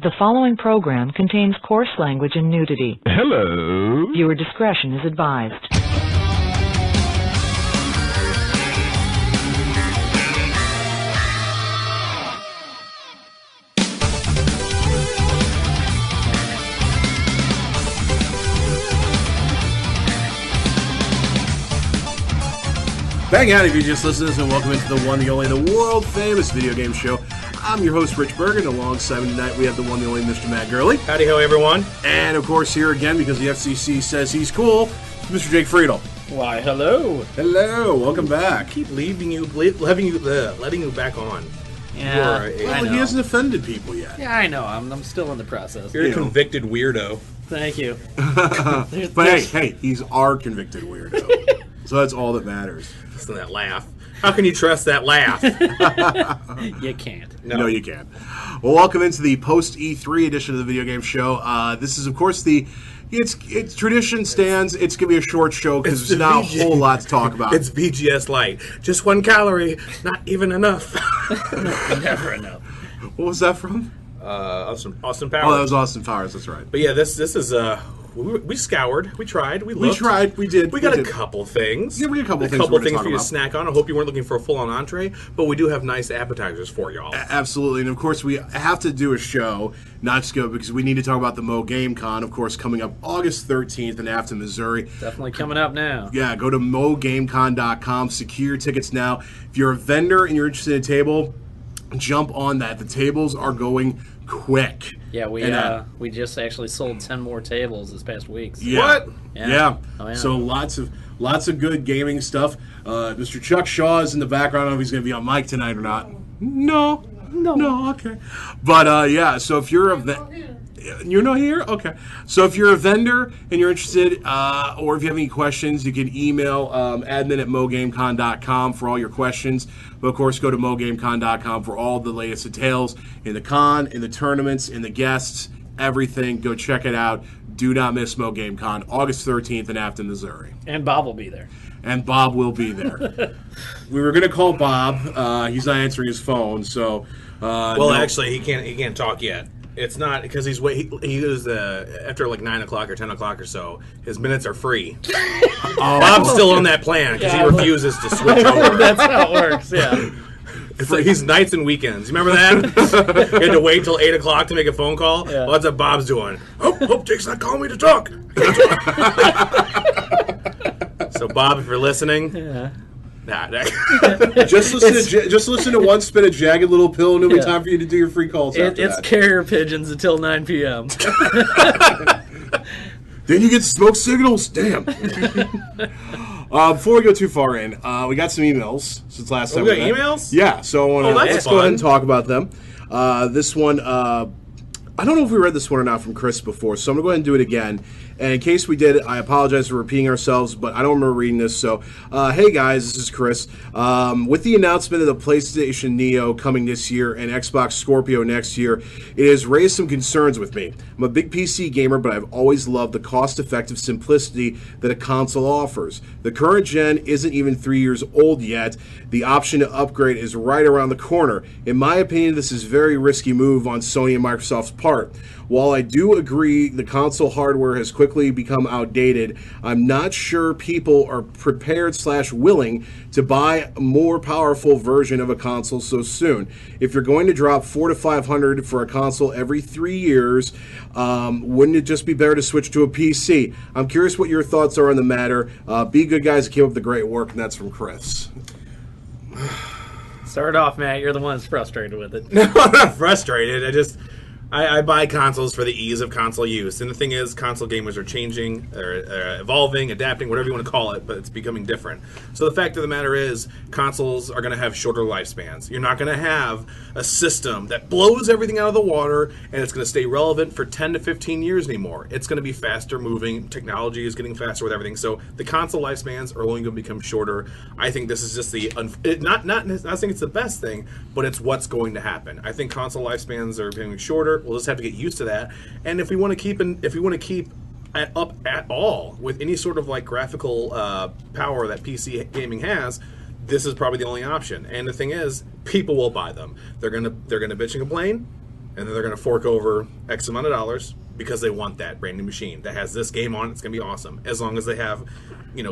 The following program contains coarse language and nudity. Hello. Viewer discretion is advised. Bang out if you just listeners, and welcome into the one, the only, the world famous video game show. I'm your host, Rich Bergen. Alongside me tonight, we have the one, the only, Mr. Matt Gurley. Howdy ho, everyone. And of course, here again, because the FCC says he's cool, Mr. Jake Friedel. Why, hello. Hello, welcome back. I keep letting you back on. Yeah, Well, he hasn't offended people yet. Yeah, I know. I'm still in the process. You're a convicted weirdo. Thank you. But hey, he's our convicted weirdo. So that's all that matters. Listen to that laugh. How can you trust that laugh? You can't. No, you can't. Well, welcome into the post E3 edition of the video game show. This is, of course, it's tradition stands. It's gonna be a short show because there's not a whole lot to talk about. It's VGS light. Just 1 calorie. Not even enough. Never enough. What was that from? Austin Powers. Oh, that was Austin Powers. That's right. But yeah, this is we scoured, we tried, we looked. We did. We got a couple things. Yeah, we got a couple things. A couple we're gonna things talk for you to about. snack on. I hope you weren't looking for a full-on entree, but we do have nice appetizers for y'all. Absolutely, and of course we have to do a show, not just go because we need to talk about the Mo Game Con, of course, coming up August 13th in Afton, Missouri. Definitely coming up now. Yeah, go to mogamecon.com, secure your tickets now. If you're a vendor and you're interested in a table, jump on that. The tables are going quick. Yeah, we just actually sold 10 more tables this past week. So. Yeah. What? Yeah. Oh, yeah. So lots of good gaming stuff. Mr. Chuck Shaw is in the background. I don't know if he's going to be on mic tonight or not. No, okay. But yeah, so if you're you're not here? Okay. So if you're a vendor and you're interested, or if you have any questions, you can email admin@mogamecon.com for all your questions. But of course, go to mogamecon.com for all the latest details in the con, in the tournaments, in the guests, everything. Go check it out. Do not miss Mo Game Con, August 13th in Afton, Missouri. And Bob will be there. And Bob will be there. We were going to call Bob. He's not answering his phone, so... Well, actually, he can't talk yet. It's not because he goes after like 9 o'clock or 10 o'clock or so. His minutes are free. Bob's still on that plan because he refuses to switch over. That's how it works. Yeah. It's like he's nights and weekends. You remember that? You had to wait till 8 o'clock to make a phone call. Yeah. Well, that's what Bob's doing. Hope Jake's not calling me to talk. So Bob, if you're listening, Yeah. just listen to one spin a jagged little pill, and it'll be time for you to do your free calls. It's carrier pigeons until 9 p.m. Then you get smoke signals. Damn. Before we go too far in, we got some emails since last time. We got emails? Yeah, so I want to that's go ahead fun. and talk about them. This one, I don't know if we read this one or not from Chris before, so I'm going to go ahead and do it again. And in case we did, I apologize for repeating ourselves, but I don't remember reading this. So, hey guys, this is Chris. With the announcement of the PlayStation Neo coming this year and Xbox Scorpio next year, it has raised some concerns with me. I'm a big PC gamer, but I've always loved the cost-effective simplicity that a console offers. The current gen isn't even 3 years old yet. The option to upgrade is right around the corner. In my opinion, this is a very risky move on Sony and Microsoft's part. While I do agree the console hardware has quickly become outdated, I'm not sure people are prepared/willing to buy a more powerful version of a console so soon. If you're going to drop $400 to $500 for a console every 3 years, wouldn't it just be better to switch to a PC? I'm curious what your thoughts are on the matter. Be good guys, keep up the great work, and that's from Chris. Start off, Matt. You're the one that's frustrated with it. No, I'm not frustrated. I buy consoles for the ease of console use. And the thing is, console gamers are changing, they're evolving, adapting, whatever you want to call it, but it's becoming different. So the fact of the matter is, consoles are going to have shorter lifespans. You're not going to have a system that blows everything out of the water and it's going to stay relevant for 10 to 15 years anymore. It's going to be faster moving. Technology is getting faster with everything. So the console lifespans are only going to become shorter. I think this is just not saying it's the best thing, but it's what's going to happen. I think console lifespans are becoming shorter. We'll just have to get used to that. And if we want to keep up at all with any sort of like graphical power that PC gaming has, this is probably the only option. And the thing is, people will buy them. They're gonna bitch and complain, and then they're going to fork over X amount of dollars because they want that brand new machine that has this game on it. It's going to be awesome as long as they have,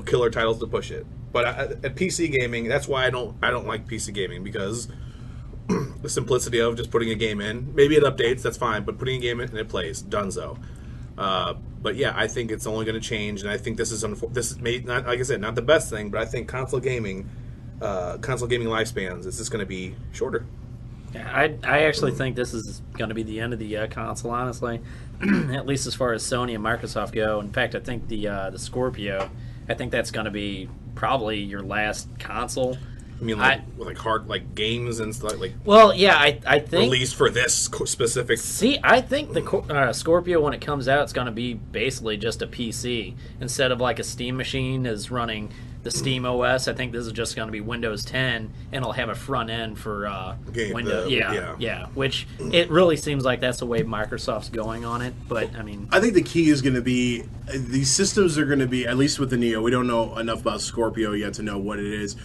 killer titles to push it. But at PC gaming, that's why I don't like PC gaming, because the simplicity of just putting a game in. Maybe it updates, that's fine, but putting a game in and it plays, donezo. But yeah, I think it's only going to change, and I think this is maybe not, like I said, not the best thing, but I think console gaming lifespans is just going to be shorter. Yeah, I actually think this is going to be the end of the console, honestly. At least as far as Sony and Microsoft go. In fact, I think the Scorpio, I think that's going to be probably your last console. I mean, hard games and stuff like. Well, yeah, I think released for this specific. See, I think the Scorpio, when it comes out, it's going to be basically just a PC instead of like a Steam machine is running the Steam OS. I think this is just going to be Windows 10, and it'll have a front end for Windows. Yeah. Which it really seems like that's the way Microsoft's going on it. But I mean, I think the key is going to be these systems are going to be, at least with the Neo. We don't know enough about Scorpio yet to know what it is.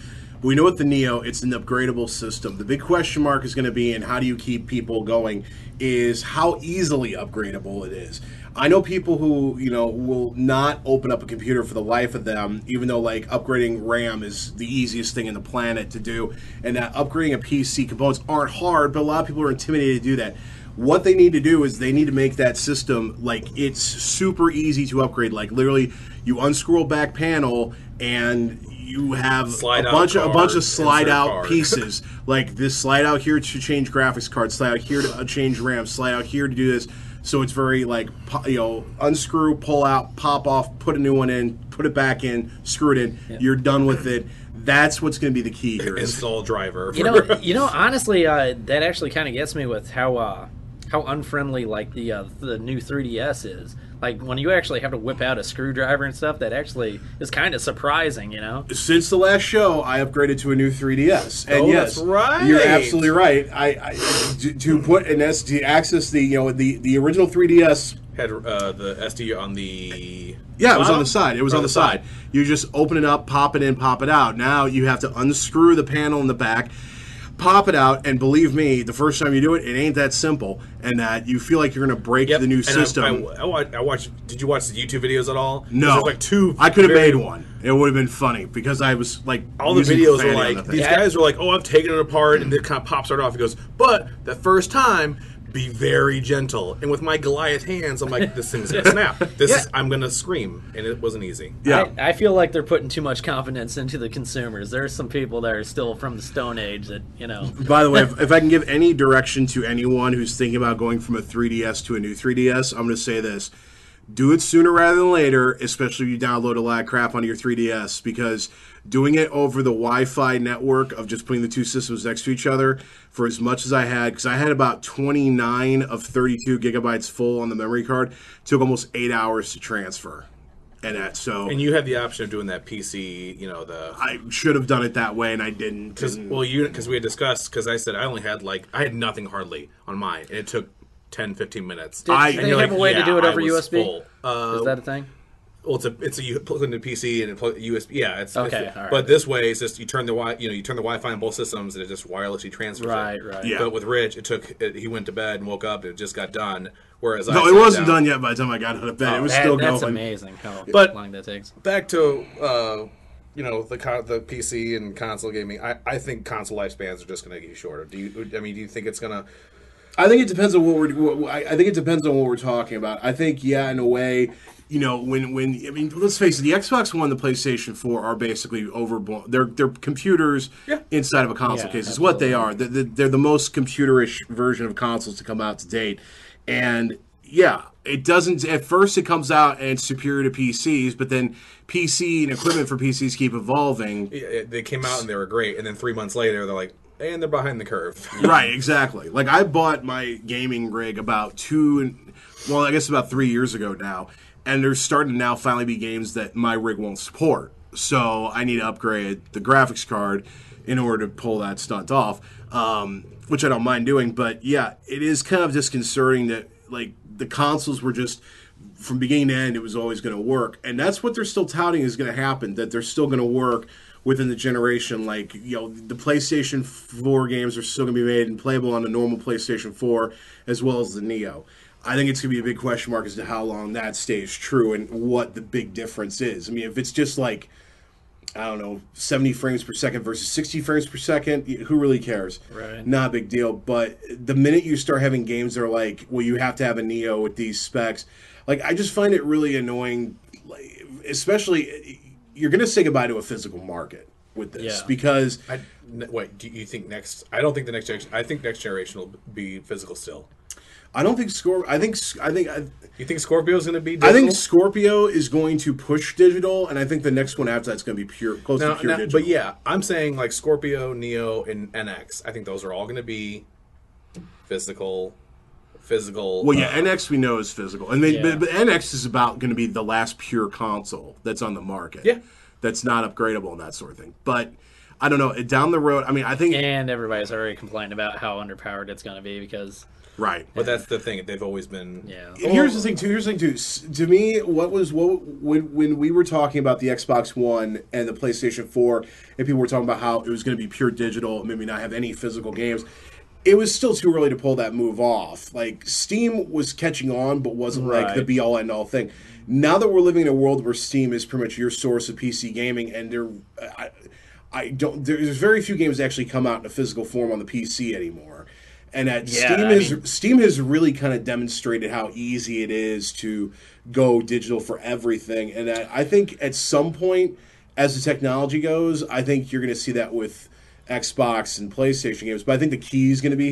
We know with the Neo, it's an upgradable system. The big question mark is going to be, and how do you keep people going, is how easily upgradable it is. I know people who, will not open up a computer for the life of them, even though, upgrading RAM is the easiest thing in the planet to do, and that upgrading a PC components aren't hard, but a lot of people are intimidated to do that. What they need to do is they need to make that system, it's super easy to upgrade. Literally, you unscrew a back panel, and you have a bunch of slide out pieces, like this slide out here to change graphics cards, slide out here to change RAM, slide out here to do this. So it's very unscrew, pull out, pop off, put a new one in, put it back in, screw it in. Yep. You're done with it. That's what's going to be the key here. Install driver. Honestly, that actually kind of gets me with how unfriendly the new 3DS is. When you actually have to whip out a screwdriver and stuff, that actually is kind of surprising, Since the last show, I upgraded to a new 3DS, and yes, that's right. You're absolutely right. To access the original 3DS had the SD on the. Yeah, it was on the side. It was on the side. You just open it up, pop it in, pop it out. Now you have to unscrew the panel in the back, pop it out, and believe me, the first time you do it, it ain't that simple, and that you feel like you're going to break the new system. I watched. Did you watch the YouTube videos at all? No. There's two. I could have made one. It would have been funny because I was all the videos were these guys were oh, I'm taking it apart, and it kind of pops right off. He goes, but the first time, be very gentle. And with my Goliath hands, I'm like, this thing's gonna snap. I'm gonna scream, and it wasn't easy. Yeah, I feel like they're putting too much confidence into the consumers. There are some people that are still from the Stone Age that By the way, if I can give any direction to anyone who's thinking about going from a 3DS to a new 3DS, I'm gonna say this. Do it sooner rather than later, especially if you download a lot of crap onto your 3DS, because doing it over the Wi-Fi network of just putting the two systems next to each other for as much as I had, because I had about 29 of 32 gigabytes full on the memory card, took almost 8 hours to transfer. And you had the option of doing that PC, I should have done it that way, and I didn't. Because we had discussed, because I said I only had I had nothing hardly on mine, and it took 10-15 minutes. Do they have a way to do it over USB? Is that a thing? Well, you plug into PC and plug USB. Yeah, it's okay. All right. But this way, it's just you turn the Wi-Fi on both systems, and it just wirelessly transfers. Right. Yeah. But with Rich, he went to bed and woke up, and it just got done. Whereas it wasn't done yet by the time I got out of bed. It was still going. That's amazing how long that takes. Back to the PC and console gaming. I think console lifespans are just going to get shorter. Do you think it's going to? I think it depends on what we're talking about. I think, in a way, let's face it, the Xbox One and the PlayStation 4 are basically overblown. They're computers inside of a console case. Is what they are. They're the most computerish version of consoles to come out to date. And it doesn't. At first, it comes out and it's superior to PCs, but then PC and equipment for PCs keep evolving. They came out and they were great, and then 3 months later, they're like, and they're behind the curve. Right, exactly. I bought my gaming rig about 3 years ago now, and there's starting to now finally be games that my rig won't support. So I need to upgrade the graphics card in order to pull that stunt off, which I don't mind doing. But it is kind of disconcerting that the consoles were just, from beginning to end, it was always going to work. And that's what they're still touting is going to happen, that they're still going to work within the generation. Like, the PlayStation 4 games are still going to be made and playable on the normal PlayStation 4 as well as the Neo. I think it's going to be a big question mark as to how long that stays true and what the big difference is. I mean, if it's just like, I don't know, 70 frames per second versus 60 frames per second, who really cares? Right. Not a big deal. But the minute you start having games that are like, well, you have to have a Neo with these specs, like, I just find it really annoying, especially, you're going to say goodbye to a physical market with this because... Wait, do you think next... I don't think the next generation... I think next generation will be physical still. I don't think You think Scorpio's going to be digital? I think Scorpio is going to push digital, and I think the next one after that's going to be close to pure digital. But yeah, I'm saying like Scorpio, Neo, and NX. I think those are all going to be physical. Well, yeah, NX we know is physical, and but NX is about going to be the last pure console that's on the market. Yeah, that's not upgradable and that sort of thing. But I don't know. Down the road, I mean, I think, and everybody's already complained about how underpowered it's going to be because. Right, but that's the thing. They've always been. Yeah. And here's the thing too. To me, when we were talking about the Xbox One and the PlayStation 4, and people were talking about how it was going to be pure digital, maybe not have any physical games, it was still too early to pull that move off. Like, Steam was catching on, but wasn't like the be all end all thing. Now that we're living in a world where Steam is pretty much your source of PC gaming, and there's very few games that actually come out in a physical form on the PC anymore. And Steam has really kind of demonstrated how easy it is to go digital for everything. And I think at some point, as the technology goes, I think you're going to see that with Xbox and PlayStation games. But I think the key is going to be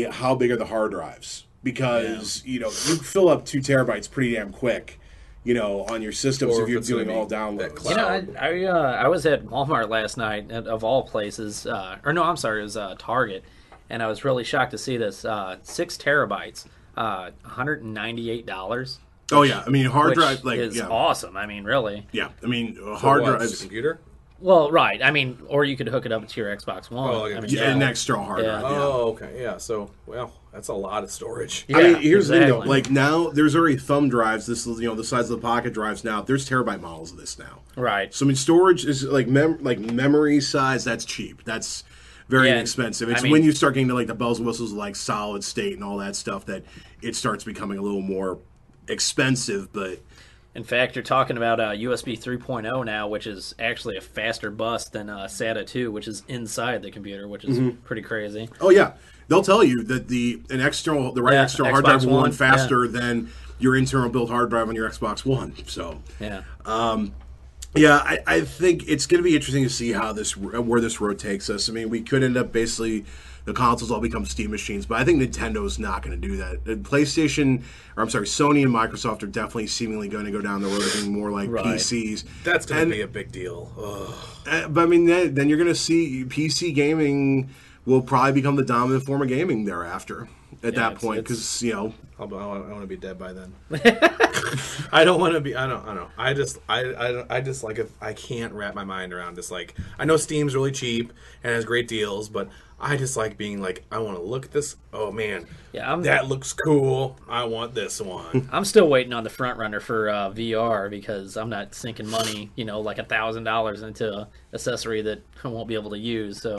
how big are the hard drives. Because, you fill up 2 terabytes pretty damn quick, on your systems if you're doing all downloads. I was at Walmart last night, of all places. It was Target. And I was really shocked to see this 6 terabytes, $198. Oh yeah, I mean hard drive is awesome. I mean, really. Yeah, I mean hard drives. Computer. Well, right. I mean, or you could hook it up to your Xbox One. Oh, an external hard drive. Oh, okay, yeah. So, that's a lot of storage. Yeah, I mean, here's the thing though. Like now, there's already thumb drives. This is the size of the pocket drives now. There's terabyte models of this now. Right. So I mean, storage is like memory size. That's cheap. That's very inexpensive. It's when you start getting to like the bells and whistles of like solid state and all that stuff that it starts becoming a little more expensive. But in fact, you're talking about USB 3.0 now, which is actually a faster bus than SATA 2, which is inside the computer, which is pretty crazy. Oh yeah, they'll tell you that the external hard drive will run faster than your internal built hard drive on your Xbox One. So yeah, I think it's going to be interesting to see where this road takes us. I mean, we could end up basically the consoles all become Steam machines, but I think Nintendo's not going to do that. Sony and Microsoft are definitely seemingly going to go down the road of being more like PCs. That's going to be a big deal. But I mean, then you're going to see PC gaming will probably become the dominant form of gaming thereafter. At that point, because I want to be dead by then. I don't want to be. I don't. I just like if I can't wrap my mind around this. Like, I know Steam's really cheap and has great deals, but I just like being like, I want to look at this. Oh man, that looks cool. I want this one. I'm still waiting on the front runner for VR because I'm not sinking money, like $1,000 into an accessory that I won't be able to use. So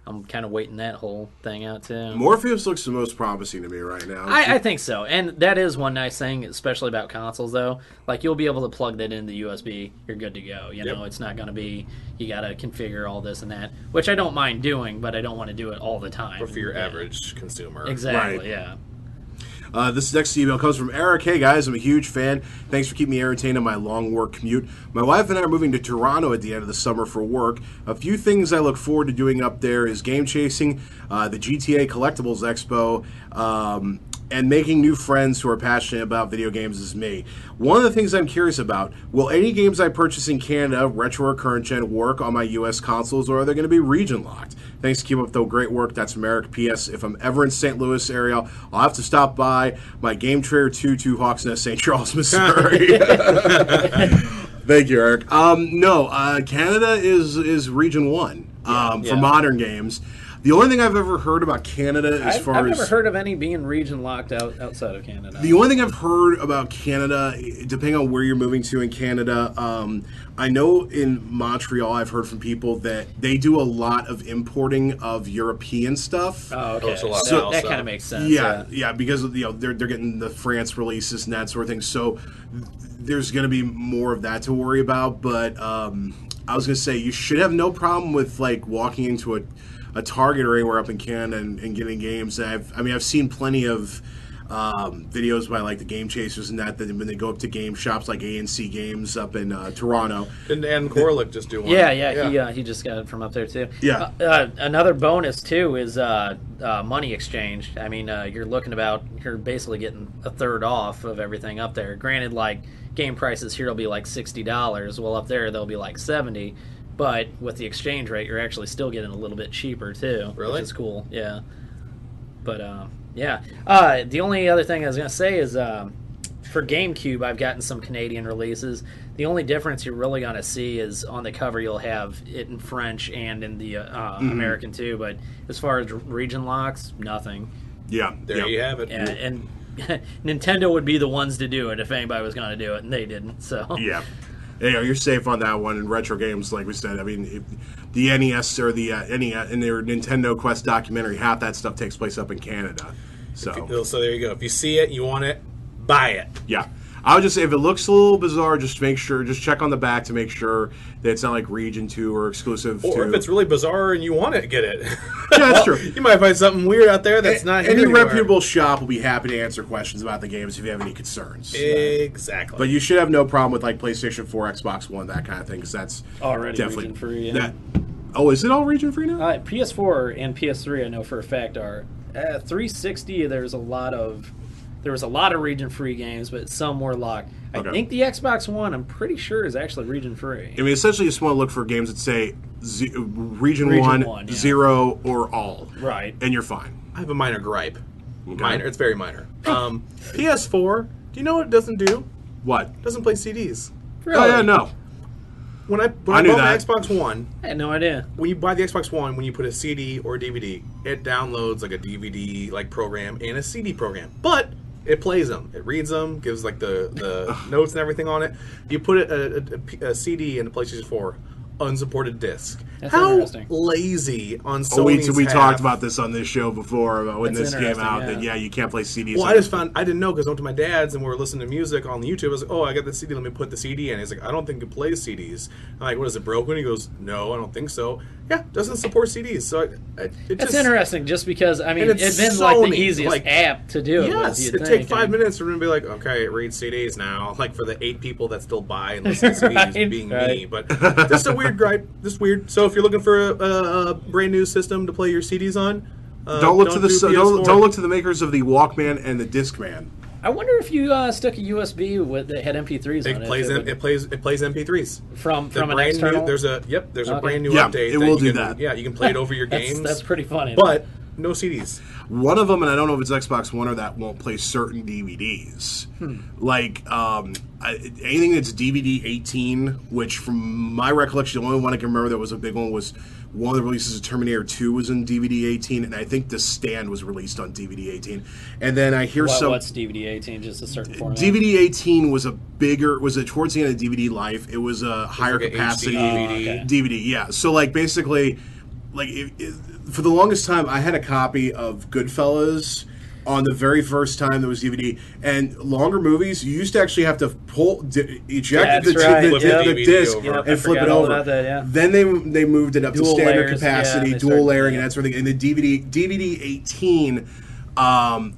I'm kind of waiting that whole thing out too. Morpheus looks the most promising to me right now. I think so, and that is one nice thing, especially about consoles though. Like, you'll be able to plug that into USB. You're good to go. It's not going to be you got to configure all this and that, which I don't mind doing, but I don't want to do it all the time. Or for your average consumer. Exactly, yeah. This next email comes from Eric. Hey guys, I'm a huge fan. Thanks for keeping me entertained on my long work commute. My wife and I are moving to Toronto at the end of the summer for work. A few things I look forward to doing up there is game chasing, the GTA Collectibles Expo, and making new friends who are passionate about video games as me. One of the things I'm curious about, will any games I purchase in Canada, retro or current gen, work on my US consoles, or are they going to be region locked? Thanks, keep up the great work. That's from Eric. P.S. If I'm ever in St. Louis area, I'll have to stop by my Game Trader 2 Hawks Nest, St. Charles, Missouri. Thank you, Eric. No, Canada is region 1 for modern games. The only thing I've ever heard about Canada I've never heard of any being region locked outside of Canada. The only thing I've heard about Canada, depending on where you're moving to in Canada, I know in Montreal I've heard from people that they do a lot of importing of European stuff. Oh, okay. So that kind of makes sense. Yeah, because they're getting the France releases and that sort of thing. So there's going to be more of that to worry about. But I was going to say you should have no problem with like walking into a Target or anywhere up in Canada and getting games. I've seen plenty of videos by like the Game Chasers and that when they go up to game shops like A&C Games up in Toronto. And Corlick just do one. Yeah. He just got it from up there too. Yeah. Another bonus too is money exchange. I mean, you're basically getting a third off of everything up there. Granted, like game prices here will be like $60. Well, up there they'll be like $70. But with the exchange rate, you're actually still getting a little bit cheaper too, really? Which is cool. Yeah. But the only other thing I was gonna say is for GameCube, I've gotten some Canadian releases. The only difference you're really gonna see is on the cover you'll have it in French and in the American too. But as far as region locks, nothing. Yeah, there you have it. And Nintendo would be the ones to do it if anybody was gonna do it, and they didn't. So yeah. You're safe on that one. In retro games, like we said, I mean, the NES or the NES and their Nintendo Quest documentary, half that stuff takes place up in Canada. So there you go. If you see it, you want it, buy it. Yeah. I would just say if it looks a little bizarre, just check on the back to make sure that it's not like Region 2 or exclusive or if it's really bizarre and you want it, get it. Yeah, that's true. You might find something weird out there that's not here Any anywhere. reputable shop will be happy to answer questions about the games if you have any concerns. Exactly. But you should have no problem with like PlayStation 4, Xbox One, that kind of thing, because that's already definitely region free. Yeah. Is it all region free now? PS4 and PS3, I know for a fact are. 360, there was a lot of region free games, but some were locked. Okay. I think the Xbox One, I'm pretty sure, is actually region free. I mean, essentially, you just want to look for games that say region 1, 0, or all. Right. And you're fine. I have a minor gripe. Okay. Minor. It's very minor. PS4, do you know what it doesn't do? What? It doesn't play CDs. Really? Oh, yeah, no. When I knew bought my that. Xbox One, I had no idea. when you buy the Xbox One, when you put a CD or a DVD, it downloads like a DVD like program and a CD program. But it plays them. It reads them, gives like the notes and everything on it. You put a CD in the PlayStation 4, unsupported disc. That's How interesting. lazy on Sony's we half. talked about this on this show before about when That's this came out. interesting, That you can't play CDs. Well, I just found I didn't know because I went to my dad's and we were listening to music on the YouTube. I was like, "Oh, I got the CD. Let me put the CD in." He's like, "I don't think it plays CDs." I'm like, "What is it broken?" He goes, "No, I don't think so." Yeah, it doesn't support CDs. So That's interesting, just because I mean And it's it's been like the Sony, easiest like- app to do it. Yes, with, it'd take 5 minutes for him to be like, "Okay, it reads CDs now." Like for the 8 people that still buy and listen to CDs, Right, being me. right. But just a weird gripe. Just weird. So if you're looking for a brand new system to play your CDs on, don't look to do PS4. don't look to the makers of the Walkman and the Discman. I wonder if you stuck a USB that had MP3s on It it. plays if it plays would- MP3s. from The an brand external. new, there's a brand new Yeah, update. it will you do can, that. Yeah, you can play it over your games. That's pretty funny. but no CDs. One of them, and I don't know if it's Xbox One or that, won't play certain DVDs. Like anything that's DVD 18, which from my recollection, the only one I can remember that was a big one was one of the releases of Terminator 2 was in DVD 18, and I think The Stand was released on DVD 18. And then I hear What's DVD 18? Just a certain format. DVD 18 was towards the end of DVD life. It was a higher like a capacity HD okay. DVD. Yeah. So like basically, like for the longest time, I had a copy of Goodfellas on the very first time there was DVD. And longer movies, you used to actually have to eject That's right. the DVD disc over. Yep, I and flip forgot it all over. about that, yeah. Then they moved it up Dual to standard layers, capacity, yeah, they dual started- layering, yeah. and that sort of thing. And the DVD 18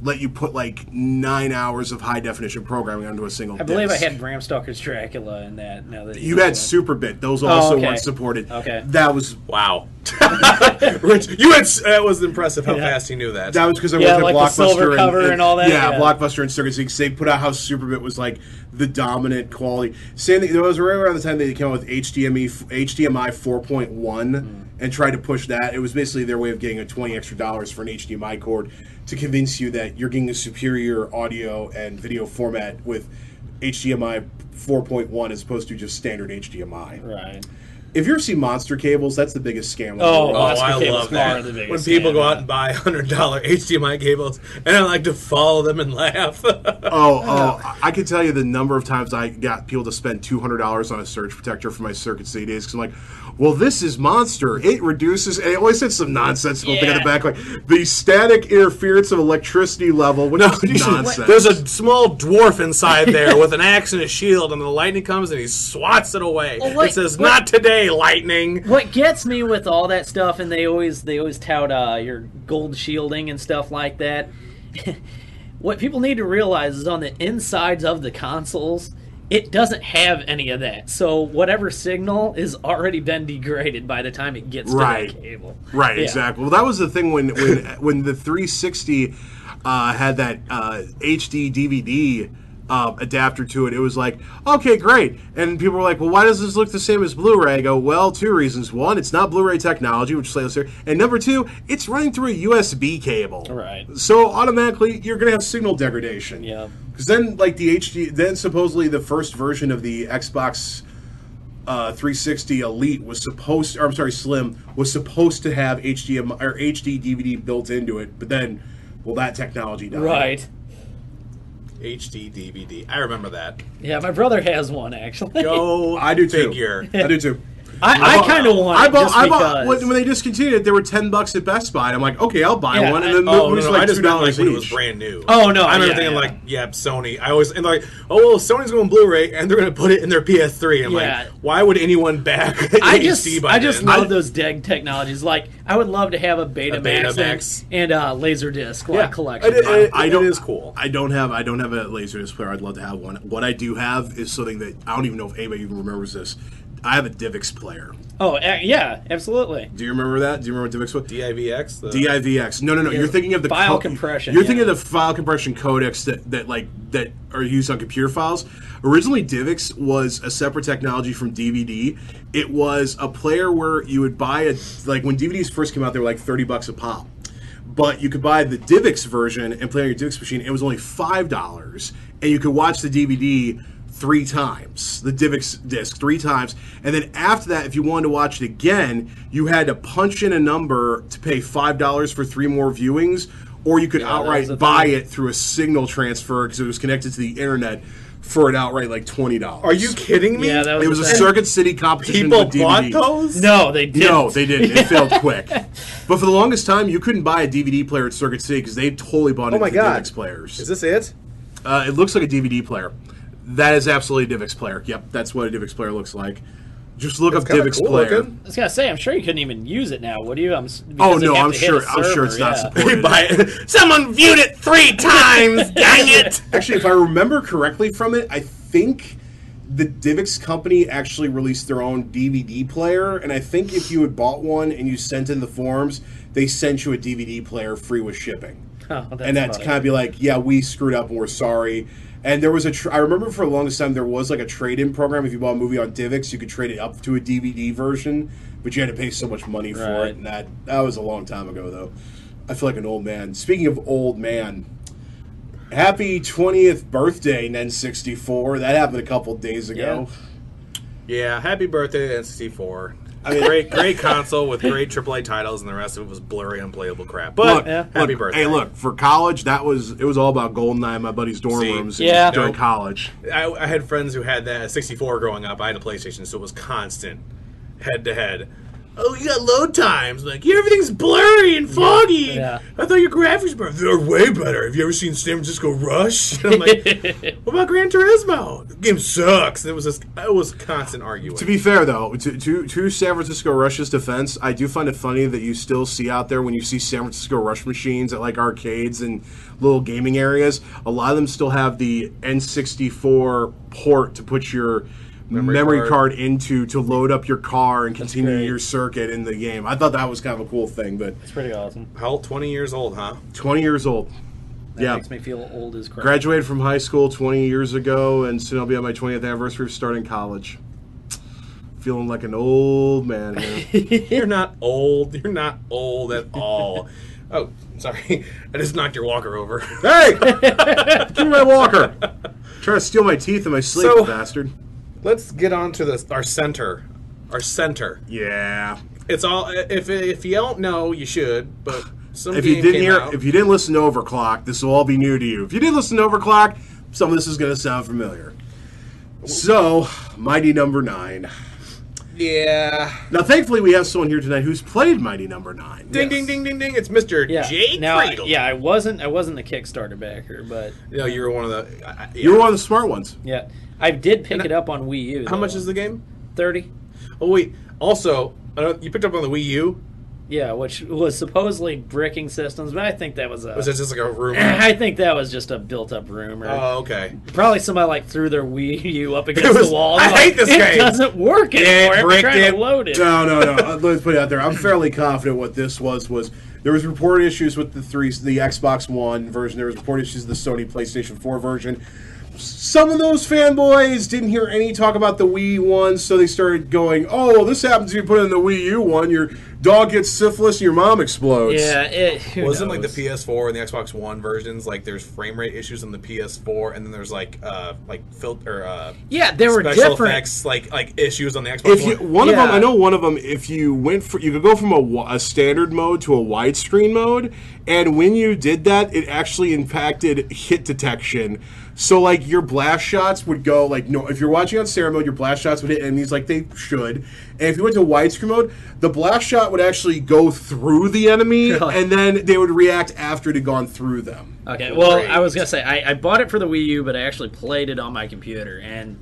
let you put like 9 hours of high definition programming onto a single I believe I disc. had Bram Stoker's Dracula in that. Now that You had Superbit; those also okay. weren't supported. Okay. That was Wow. Rich, that was impressive how fast he knew that. because I Yeah, worked at like the Blockbuster silver cover and all that, Yeah, yeah. Blockbuster and Circus. They put out how Superbit was like the dominant quality. Same thing. It was right around the time they came out with HDMI 4.1 and tried to push that. It was basically their way of getting a $20 extra for an HDMI cord to convince you that you're getting a superior audio and video format with HDMI 4.1 as opposed to just standard HDMI. Right. If you ever see monster cables, that's the biggest scam. Oh, I cables love that. are the biggest When people scam, go yeah. out and buy $100 HDMI cables, and I like to follow them and laugh. I can tell you the number of times I got people to spend $200 on a surge protector for my circuit CDs because I'm like, well, this is monster. It reduces, and it always said some nonsensical thing on the Yeah. back, like the static interference of electricity level, which is nonsense. There's a small dwarf inside there with an axe and a shield, and the lightning comes and he swats it away. Well, like, it says, "Not today, lightning." What gets me with all that stuff, and they always tout your gold shielding and stuff like that. What people need to realize is on the insides of the consoles, it doesn't have any of that. So whatever signal is already been degraded by the time it gets to the cable. Right, Yeah. exactly. Well, that was the thing when the 360 had that HD DVD adapter to it. It was like, okay, great. And people were like, well, why does this look the same as Blu-ray? I go, well, two reasons. One, it's not Blu-ray technology, which is here. And number two, it's running through a USB cable. Right. So automatically, you're going to have signal degradation. Yeah. Because then, like the HD, then supposedly the first version of the Xbox 360 Elite was supposed, or I'm sorry, Slim was supposed to have HDMI or HD DVD built into it, but then, well, that technology died. Right. HD DVD. I remember that. Yeah, my brother has one, actually. Go I do too. figure. I do too. I kind of want it just because. When they discontinued it, they were $10 at Best Buy. I'm like, okay, I'll buy Yeah, one, and then Oh, it was no, like I just meant like $2 when it was each. brand new. Oh, no, I remember yeah, thinking yeah. like, yeah, Sony. I always and like, oh well, Sony's going Blu-ray and they're going to put it in their PS3. I'm Yeah. like, why would anyone back? I HD by just then? love those DEG technologies. Like, I would love to have a Betamax and Laserdisc collection. It is cool. I don't have a Laserdisc player. I'd love to have one. What I do have is something that I don't even know if anybody even remembers this. I have a DivX player. Oh, yeah, absolutely. Do you remember that? Do you remember what DivX was? DivX. DivX. No. You're thinking of the file compression. You're thinking of the file compression codecs that are used on computer files. Originally, DivX was a separate technology from DVD. It was a player where you would buy when DVDs first came out, they were like $30 a pop. But you could buy the DivX version and play on your DivX machine. It was only $5, and you could watch the DVD 3 times, the DivX disc 3 times, and then after that, if you wanted to watch it again, you had to punch in a number to pay $5 for 3 more viewings, or you could outright buy it through a signal transfer because it was connected to the internet for an outright like $20. Are you kidding me? Yeah, that It was a thing. Circuit City competition People with DVD. bought those? No, they didn't. No, they didn't. It failed quick. But for the longest time, you couldn't buy a DVD player at Circuit City because they totally bought into the DivX players. Is this it? It looks like a DVD player. That is absolutely a DivX player. Yep, that's what a DivX player looks like. Just look up kinda DivX cool player. looking. I was gonna say, I'm sure you couldn't even use it now, would you? Oh no, I'm sure it's not supported. Buy it. Someone viewed it 3 times. Dang it! Actually, if I remember correctly from it, I think the DivX company actually released their own DVD player, and I think if you had bought one and you sent in the forms, they sent you a DVD player free with shipping. Oh, And that's kind of be like, yeah, we screwed up and we're sorry. And there was I remember for the longest time there was like a trade-in program. If you bought a movie on DivX, you could trade it up to a DVD version, but you had to pay so much money for Right. it. And that was a long time ago, though. I feel like an old man. Speaking of old man, happy 20th birthday, N64. That happened a couple days ago. Yeah, happy birthday to N64. Great console with great AAA titles, and the rest of it was blurry, unplayable crap. But happy birthday! Hey, look, for college, it was all about GoldenEye in my buddy's dorm rooms during college. I had friends who had that 64 growing up. I had a PlayStation, so it was constant head-to-head. Oh, you got load times. Like, everything's blurry and foggy. Yeah. I thought your graphics were they're way better. Have you ever seen San Francisco Rush? And I'm like, what about Gran Turismo? The game sucks. It was constant arguing. To be fair, though, to San Francisco Rush's defense, I do find it funny that you still see out there when you see San Francisco Rush machines at like arcades and little gaming areas. A lot of them still have the N64 port to put your memory card into to load up your car and continue your circuit in the game. I thought that was kind of a cool thing, but It's pretty awesome. How old? 20 years old, huh? 20 years old. That makes me feel old as crap. Graduated from high school 20 years ago, and soon I'll be on my 20th anniversary of starting college. Feeling like an old man here. You're not old. You're not old at all. Oh, sorry. I just knocked your walker over. Hey! Give me my walker! Trying to steal my teeth in my sleep, So- bastard. Let's get on to our center our center. Yeah. It's all if you don't know, you should. But some If you game didn't came hear, out. if you didn't listen to Overclock, this will all be new to you. If you didn't listen to Overclock, some of this is going to sound familiar. So, Mighty Number 9. Yeah. Now, thankfully, we have someone here tonight who's played Mighty Number 9. Ding ding ding ding ding! It's Mr. Yeah. Jay Now, Cradle. yeah, I wasn't the Kickstarter backer, but No, you were one of the. You were one of the smart ones. yeah, I did pick it up on Wii U. How though. much is the game? 30? Oh wait. Also, you picked up on the Wii U. Yeah, which was supposedly bricking systems, but I think that was a. Was that just like a rumor? I think that was just a built-up rumor. Oh, okay. Probably somebody like threw their Wii U up against the wall. I and hate this it game. It doesn't work anymore. I'm bricked trying it. to load it. No. Let's put it out there. I'm fairly confident what this was there was reported issues with the Xbox One version. There was reported issues with the Sony PlayStation 4 version. Some of those fanboys didn't hear any talk about the Wii one, so they started going, "Oh, well, this happens if you put in the Wii U one. Your dog gets syphilis and your mom explodes." Yeah, Wasn't like the PS4 and the Xbox One versions like there's frame rate issues on the PS4 and then there's like filter yeah, they were special different. effects like issues on the Xbox If you, One. one of them, Yeah. I know one of them. If you you could go from a standard mode to a widescreen mode, and when you did that, it actually impacted hit detection. So like your blast shots would go like no. If you're watching on standard mode, your blast shots would hit enemies like they should, and if you went to widescreen mode, the blast shot would actually go through the enemy, Really? and then they would react after it had gone through them. Okay, well, Great. I was going to say, I bought it for the Wii U, but I actually played it on my computer, and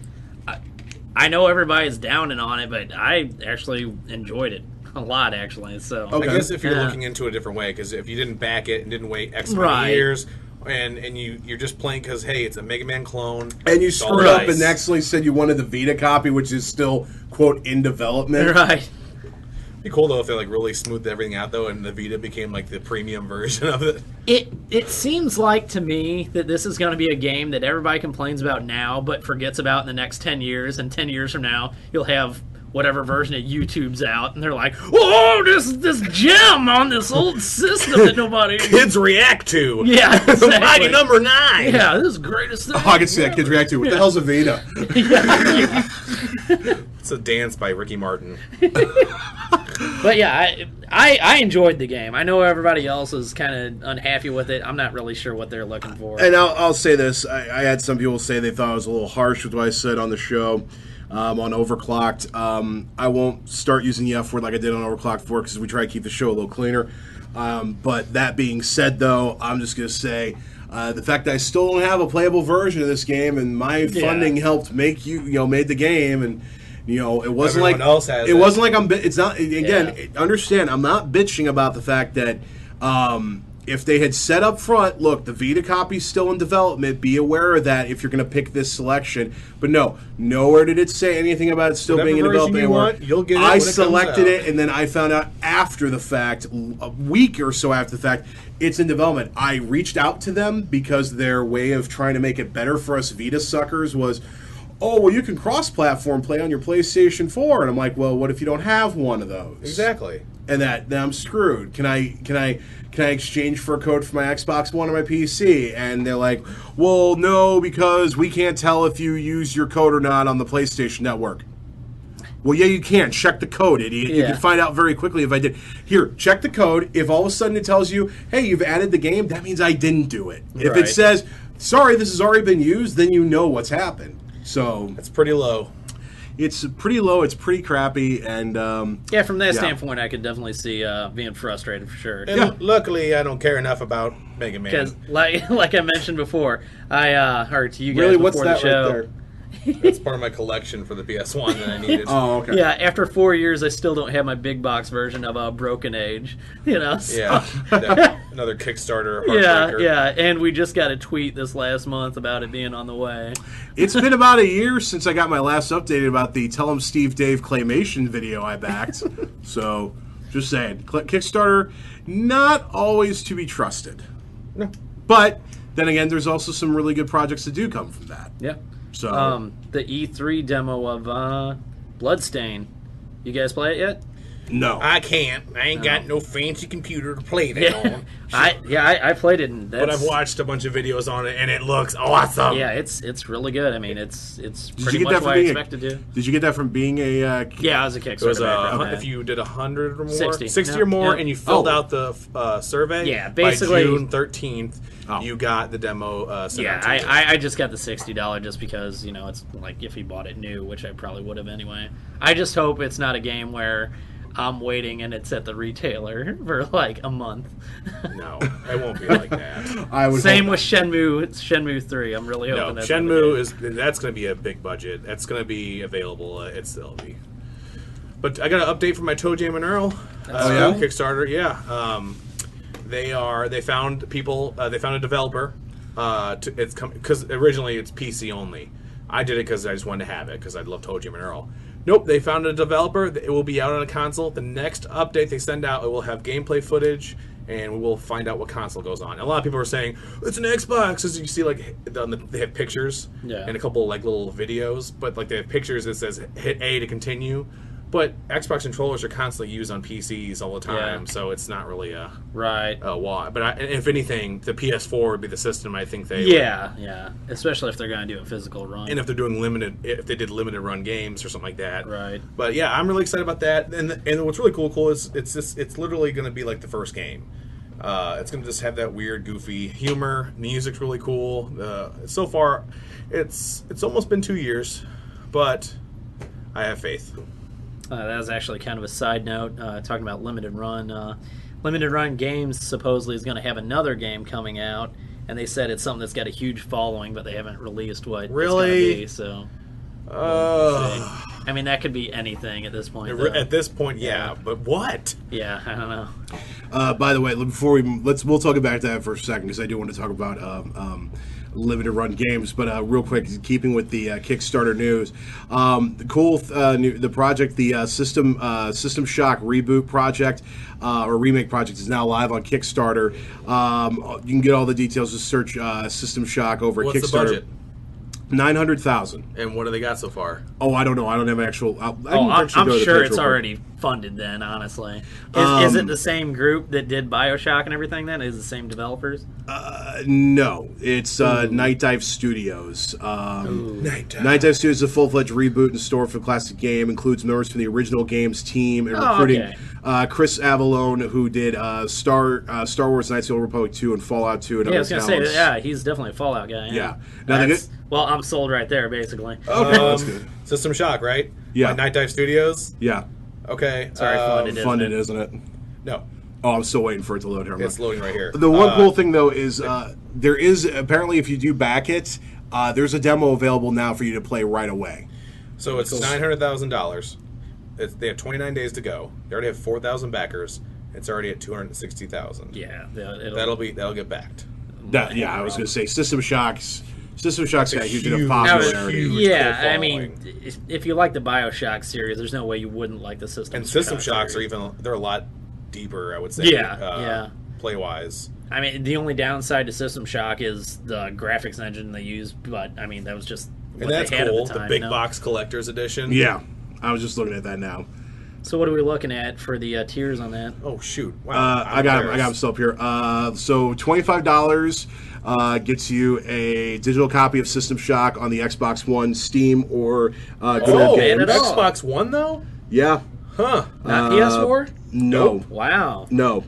I know everybody's downing on it, but I actually enjoyed it a lot, actually, so... Okay. I guess if you're Yeah. looking into a different way, because if you didn't back it and didn't wait X many Right. years, and you're just playing because hey, it's a Mega Man clone, And you it's all screwed up nice. and actually said you wanted the Vita copy, which is still quote in development. Right. It'd be cool though if they like really smoothed everything out though, and the Vita became like the premium version of it. It seems like to me that this is going to be a game that everybody complains about now, but forgets about in the next 10 years, and 10 years from now, you'll have whatever version of YouTube's out, and they're like, "Oh, this gem on this old system that nobody Kids react to. Yeah, exactly. Mighty Number 9. Yeah, this is the greatest thing. Oh, I can see that kids react to. What the hell's a Vita? It's a dance by Ricky Martin. But yeah, I enjoyed the game. I know everybody else is kind of unhappy with it. I'm not really sure what they're looking for. And I'll say this: I had some people say they thought I was a little harsh with what I said on the show on Overclocked. I won't start using the F word like I did on Overclocked 4 because we try to keep the show a little cleaner. But that being said, though, I'm just going to say the fact that I still don't have a playable version of this game, and my funding helped make made the game, and it wasn't Everyone else has it it. wasn't like it's not again. Yeah. Understand, I'm not bitching about the fact that. If they had said up front, look, the Vita copy's still in development, be aware of that if you're going to pick this selection. But no, nowhere did it say anything about it still Whatever being in version development you anymore. want, you'll get it I when it comes selected out. it, and then I found out after the fact, a week or so after the fact, it's in development. I reached out to them because their way of trying to make it better for us Vita suckers was, oh, well, you can cross-platform play on your PlayStation 4. And I'm like, well, what if you don't have one of those? Exactly. And then I'm screwed. Can I exchange for a code for my Xbox One or my PC? And they're like, well, no, because we can't tell if you use your code or not on the PlayStation Network. Well, yeah, you can. Check the code, idiot. You Yeah. can find out very quickly if I did. Here, check the code. If all of a sudden it tells you, hey, you've added the game, that means I didn't do it. If Right. it says, sorry, this has already been used, then you know what's happened. So It's pretty low. it's pretty low. It's pretty crappy. And Yeah, from that Yeah. standpoint, I could definitely see being frustrated for sure. And Yeah. luckily, I don't care enough about Mega Man. Because, like I mentioned before, I heard to you guys really, before what's the that show. right there? That's part of my collection for the PS1 that I needed. Oh, okay. Yeah, after 4 years, I still don't have my big box version of Broken Age. So- Yeah. Another Kickstarter Yeah, heartbreaker. yeah, and we just got a tweet this last month about it being on the way. It's been about a year since I got my last update about the Tell 'em Steve Dave claymation video I backed. So, just saying. Kickstarter, not always to be trusted. No. But, then again, there's also some really good projects that do come from that. Yeah. So, The E3 demo of Bloodstain. You guys play it yet? No. I can't. I ain't got no fancy computer to play that on. I played it, and But I've watched a bunch of videos on it, and it looks awesome. Yeah, it's really good. I mean, it's Did pretty you get much that what from I being expected to. Did you get that from being a? Yeah, I was a It was Kickstarter background. if you did 100 or more, 60. or more, Yeah. and you filled out the survey. Yeah, basically- by June 13th, Oh. you got the demo. Sent Yeah, out to you. I just got the $60 just because, it's like if he bought it new, which I probably would have anyway. I just hope it's not a game where I'm waiting and it's at the retailer for like a month. No, it won't be like that. I would Same hope with Shenmue 3. I'm really hoping No, that's that's going to be a big budget. That's going to be available. It'll be. But I got an update from my Toe Jam and Earl yeah? Kickstarter. Yeah, they found people. They found a developer. It's because originally it's PC only. I did it because I just wanted to have it because I love Toe Jam and Earl. Nope, they found a developer. It will be out on a console. The next update they send out, it will have gameplay footage, and we will find out what console goes on. A lot of people are saying it's an Xbox, as you see, like they have pictures and a couple like little videos, but like they have pictures that says hit A to continue. But Xbox controllers are constantly used on PCs all the time, so it's not really a why. But if anything, the PS4 would be the system. I think they yeah, especially if they're going to do a physical run, and if they're doing if they did limited run games or something like that, right? But yeah, I'm really excited about that. And what's really cool is it's literally going to be like the first game. It's going to just have that weird, goofy humor. Music's really cool. So far, it's almost been 2 years, but I have faith. That was actually kind of a side note, talking about limited run. Limited run games supposedly is going to have another game coming out, and they said it's something that's got a huge following, but they haven't released what it's going to be. So, I mean, that could be anything at this point. At this point, yeah. But what? Yeah, I don't know. By the way, before we'll talk about that for a second because I do want to talk about limited run games. But real quick, keeping with the Kickstarter news, the project, the System Shock reboot project or remake project is now live on Kickstarter. You can get all the details. Just search System Shock over What's at Kickstarter. The budget? 900,000. And what do they got so far? Oh, I don't know. I don't have an actual. I'm sure it's already funded. Then, honestly, is it the same group that did BioShock and everything? Then is it the same developers? No, it's Night Dive Studios. Night Dive Studios is a full-fledged reboot in store for the classic game. Includes members from the original game's team and recruiting Chris Avallone, who did Star Wars: Knights of the Old Republic 2 and Fallout 2. And I was going to say, yeah, he's definitely a Fallout guy. Yeah. Now well, I'm sold right there, basically. Okay, that's good. System Shock, right? Yeah. By Night Dive Studios. Yeah. Okay. Sorry, funded, isn't it? No. Oh, I'm still waiting for it to load here. It's loading right here. The one cool thing, though, is there is, apparently, if you do back it, there's a demo available now for you to play right away. So it's $900,000. They have 29 days to go. They already have 4,000 backers. It's already at 260,000. Yeah, that'll get backed. I was going to say System Shock's got huge enough huge popularity. Yeah, I mean, if you like the BioShock series, there's no way you wouldn't like the System. And System Shocks series. they're a lot deeper, I would say. Yeah. Play wise. I mean, the only downside to System Shock is the graphics engine they use, but I mean that was just what and that's they had cool. at the time, big box collector's edition. Yeah, I was just looking at that now. So what are we looking at for the tiers on that? Oh shoot! Wow, I got them still up here. So $25 gets you a digital copy of System Shock on the Xbox One, Steam, or good old games. Xbox One though? Yeah. Huh? Not PS4? No. Nope. Wow. No.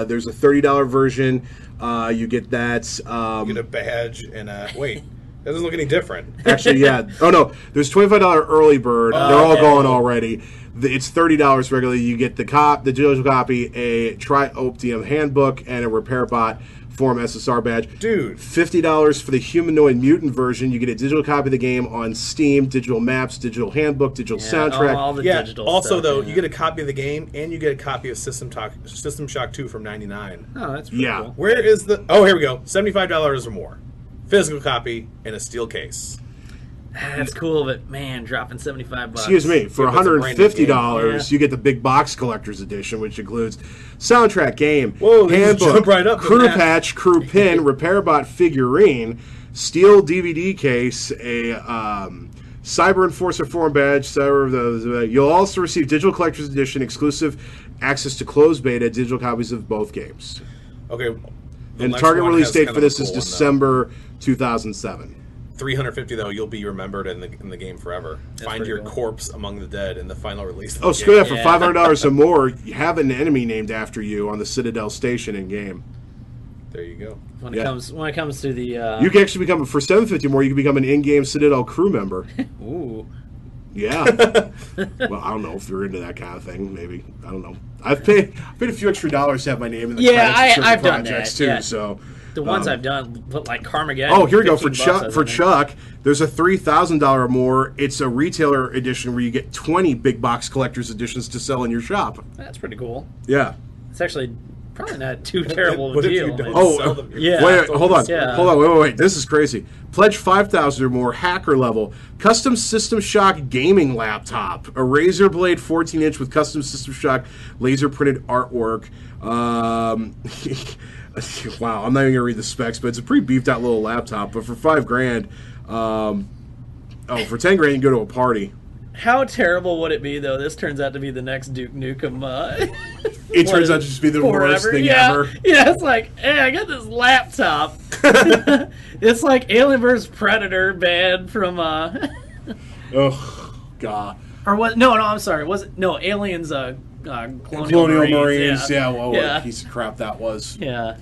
There's a $30 version. You get that. You get a badge and wait. That doesn't look any different. Actually, yeah. Oh no, there's $25 early bird. They're all gone already. It's $30 regularly. You get the digital copy, a Trioptium handbook, and a RepairBot Form SSR badge. Dude. $50 for the humanoid mutant version. You get a digital copy of the game on Steam, digital maps, digital handbook, digital soundtrack. All the digital also, stuff, though, you get a copy of the game and you get a copy of System Shock 2 from '99. Oh, that's pretty cool. Where is the? Oh, here we go. $75 or more. Physical copy in a steel case. That's cool, but man, dropping $75. Excuse me, for $150, you get the big box collector's edition, which includes soundtrack, game, handbook, jump right up crew patch, crew pin, RepairBot figurine, steel DVD case, a Cyber Enforcer Forum badge. You'll also receive Digital Collector's Edition exclusive access to closed beta digital copies of both games. Okay. And target release date for this is December 2007. 350 though, you'll be remembered in the game forever. Find your corpse among the dead in the final release. Oh, screw that! For $500 or more, you have an enemy named after you on the Citadel station in game. There you go. When it comes to the you can actually become for $750 more. You can become an in-game Citadel crew member. Ooh. Yeah. Well, I don't know if you're into that kind of thing. Maybe I don't know. I've paid a few extra dollars to have my name in the credits I've done that too. yeah. So the ones I've done, like Carmageddon. Oh, here we go for $15 Chuck. Chuck, there's a $3,000 or more. It's a retailer edition where you get 20 big box collector's editions to sell in your shop. That's pretty cool. Yeah. It's actually probably not too terrible of a deal. Yeah. Wait, hold on. Wait. This is crazy. Pledge 5,000 or more. Hacker level. Custom System Shock gaming laptop. A Razer Blade 14-inch with custom System Shock laser printed artwork. Wow, I'm not even gonna read the specs, but it's a pretty beefed out little laptop. But for $5,000, for $10,000 you can go to a party. How terrible would it be though? This turns out to be the next Duke Nukem. It turns out to just be the worst thing ever. Yeah, it's like, hey, I got this laptop. It's like Alien vs Predator banned from. Oh God. Or what? No, I'm sorry. Was it no Aliens? Colonial Marines. Yeah. What a piece of crap that was. Yeah.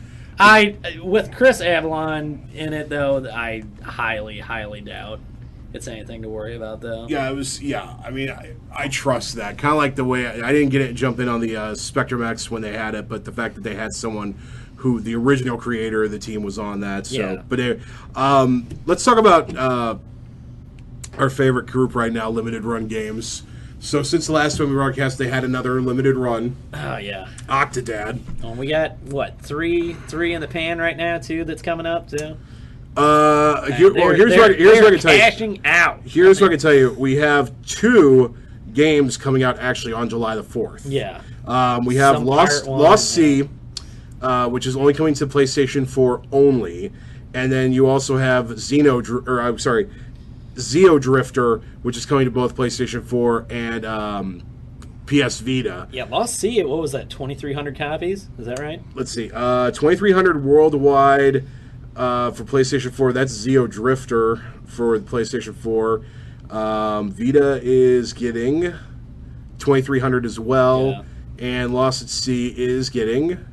With Chris Avalon in it though, I highly doubt it's anything to worry about though. Yeah, it was. Yeah, I mean, I trust that. Kind of like the way I didn't get it jump in on the Spectrum X when they had it, but the fact that they had someone who the original creator of the team was on that. So, yeah. But let's talk about our favorite group right now, Limited Run Games. So since the last time we broadcast, they had another limited run. Oh yeah, Octodad. Well, we got what three in the pan right now too. That's coming up too. Here's what I can tell you. Cashing out. Here's what I can tell you. We have 2 games coming out actually on July the 4th. Yeah. We have Lost Sea, which is only coming to PlayStation 4 only, and then you also have Zeo Drifter, which is coming to both PlayStation 4 and PS Vita. Yeah, Lost Sea, what was that, 2,300 copies? Is that right? Let's see. 2,300 worldwide for PlayStation 4. That's Zeo Drifter for the PlayStation 4. Vita is getting 2,300 as well. Yeah. And Lost at Sea is getting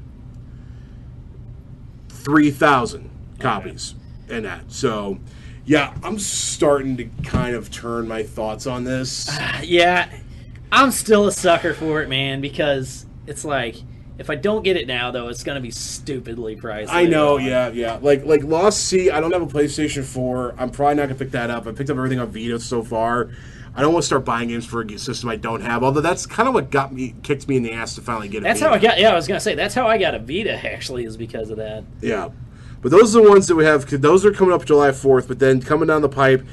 3,000 copies in that. So... yeah, I'm starting to kind of turn my thoughts on this. Yeah, I'm still a sucker for it, man, because it's like, if I don't get it now, though, it's going to be stupidly priced. I know, yeah. Like Lost Sea, I don't have a PlayStation 4. I'm probably not going to pick that up. I picked up everything on Vita so far. I don't want to start buying games for a system I don't have, although that's kind of what kicked me in the ass to finally get it. That's how I got, I was going to say, that's how I got a Vita, actually, is because of that. Yeah. But those are the ones that we have. Those are coming up July 4th. But then coming down the pipe,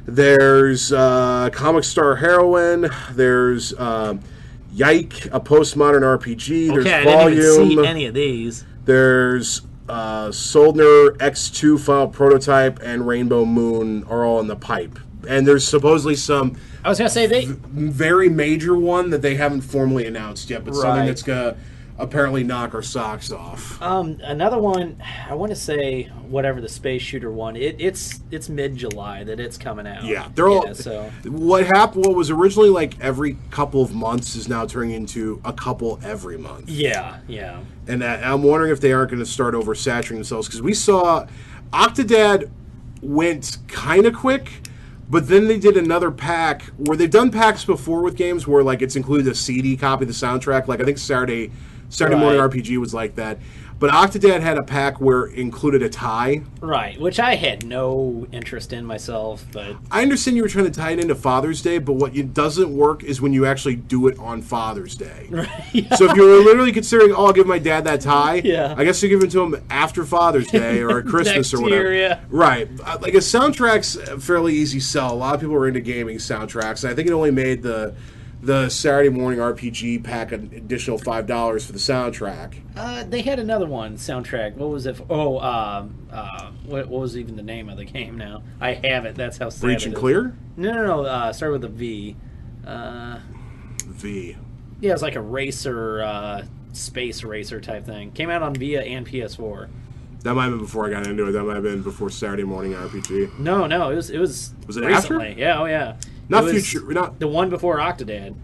there's Comic Star Heroine. There's Yike, a postmodern RPG. There's I Volume. didn't even see any of these. There's Soldner X2 Final Prototype and Rainbow Moon are all in the pipe. And there's supposedly some. I was gonna say very major one that they haven't formally announced yet, but something Right. that's gonna apparently knock our socks off. Another one, I want to say whatever the space shooter one. It's mid-July that it's coming out. Yeah, they're all. So What happened? What was originally like every couple of months is now turning into a couple every month. yeah. And I'm wondering if they aren't going to start oversaturating themselves, because we saw Octodad went kind of quick, but then they did another pack where they've done packs before with games where like it's included a CD copy of the soundtrack. Like I think Saturday Morning RPG was like that. But Octodad had a pack where it included a tie. Right, which I had no interest in myself, but I understand you were trying to tie it into Father's Day, but what doesn't work is when you actually do it on Father's Day. Yeah. So if you're literally considering, I'll give my dad that tie, Yeah. I guess you give it to him after Father's Day or at Christmas Next or whatever. year, yeah. Right. Like a soundtrack's a fairly easy sell. A lot of people are into gaming soundtracks. I think it only made the the Saturday morning RPG pack an additional $5 for the soundtrack. They had another one soundtrack. What was it? What was even the name of the game? Now I have it. That's how sad Breach it and is. Clear? No. Start with a V. V. Yeah, it's like a racer, space racer type thing. Came out on Vita and PS4. That might have been before I got into it. That might have been before Saturday morning RPG. No, it was Was it recently. after? Yeah, oh yeah. Not It was Future. Not the one before Octodad.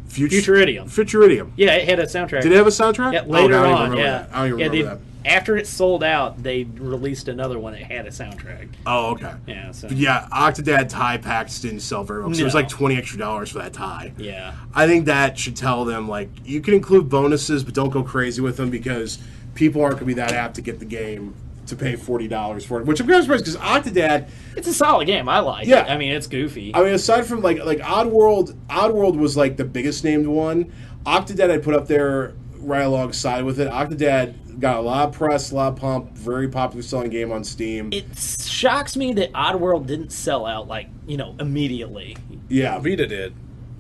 Futuridium. Futuridium. Yeah, it had a soundtrack. Did it have a soundtrack? Yeah, later I don't even on. remember Yeah, that. I don't even remember that. After it sold out, they released another one that had a soundtrack. Oh, okay. Yeah, so But yeah, Octodad tie packs didn't sell very well. So it was No. like $20 extra for that tie. yeah. I think that should tell them, like, you can include bonuses, but don't go crazy with them because people aren't going to be that apt to get the game to pay $40 for it. Which I'm kind of surprised because Octodad, It's a solid game. I like Yeah. it. I mean, it's goofy. I mean, aside from like Oddworld was like the biggest named one. Octodad I put up there right alongside with it. Octodad got a lot of press, a lot of pump, very popular selling game on Steam. It shocks me that Oddworld didn't sell out immediately. Yeah, Vita did.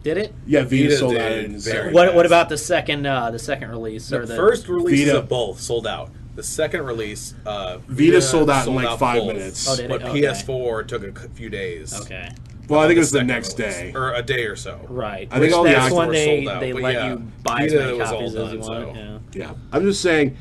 Did it? yeah, Vita sold did out in very What about the second release The or the first releases Vita. of both sold out. The second release, Vita sold out in like 5 both. minutes. Oh, did it? But Okay. PS4 took a few days. Okay. Well, I think it was the second next release, day. or a day or so. Right. I think all the that's actors when were they sold out, they but let yeah, you buy as Vita many was all copies as you done, want. so. Yeah. Yeah, I'm just saying,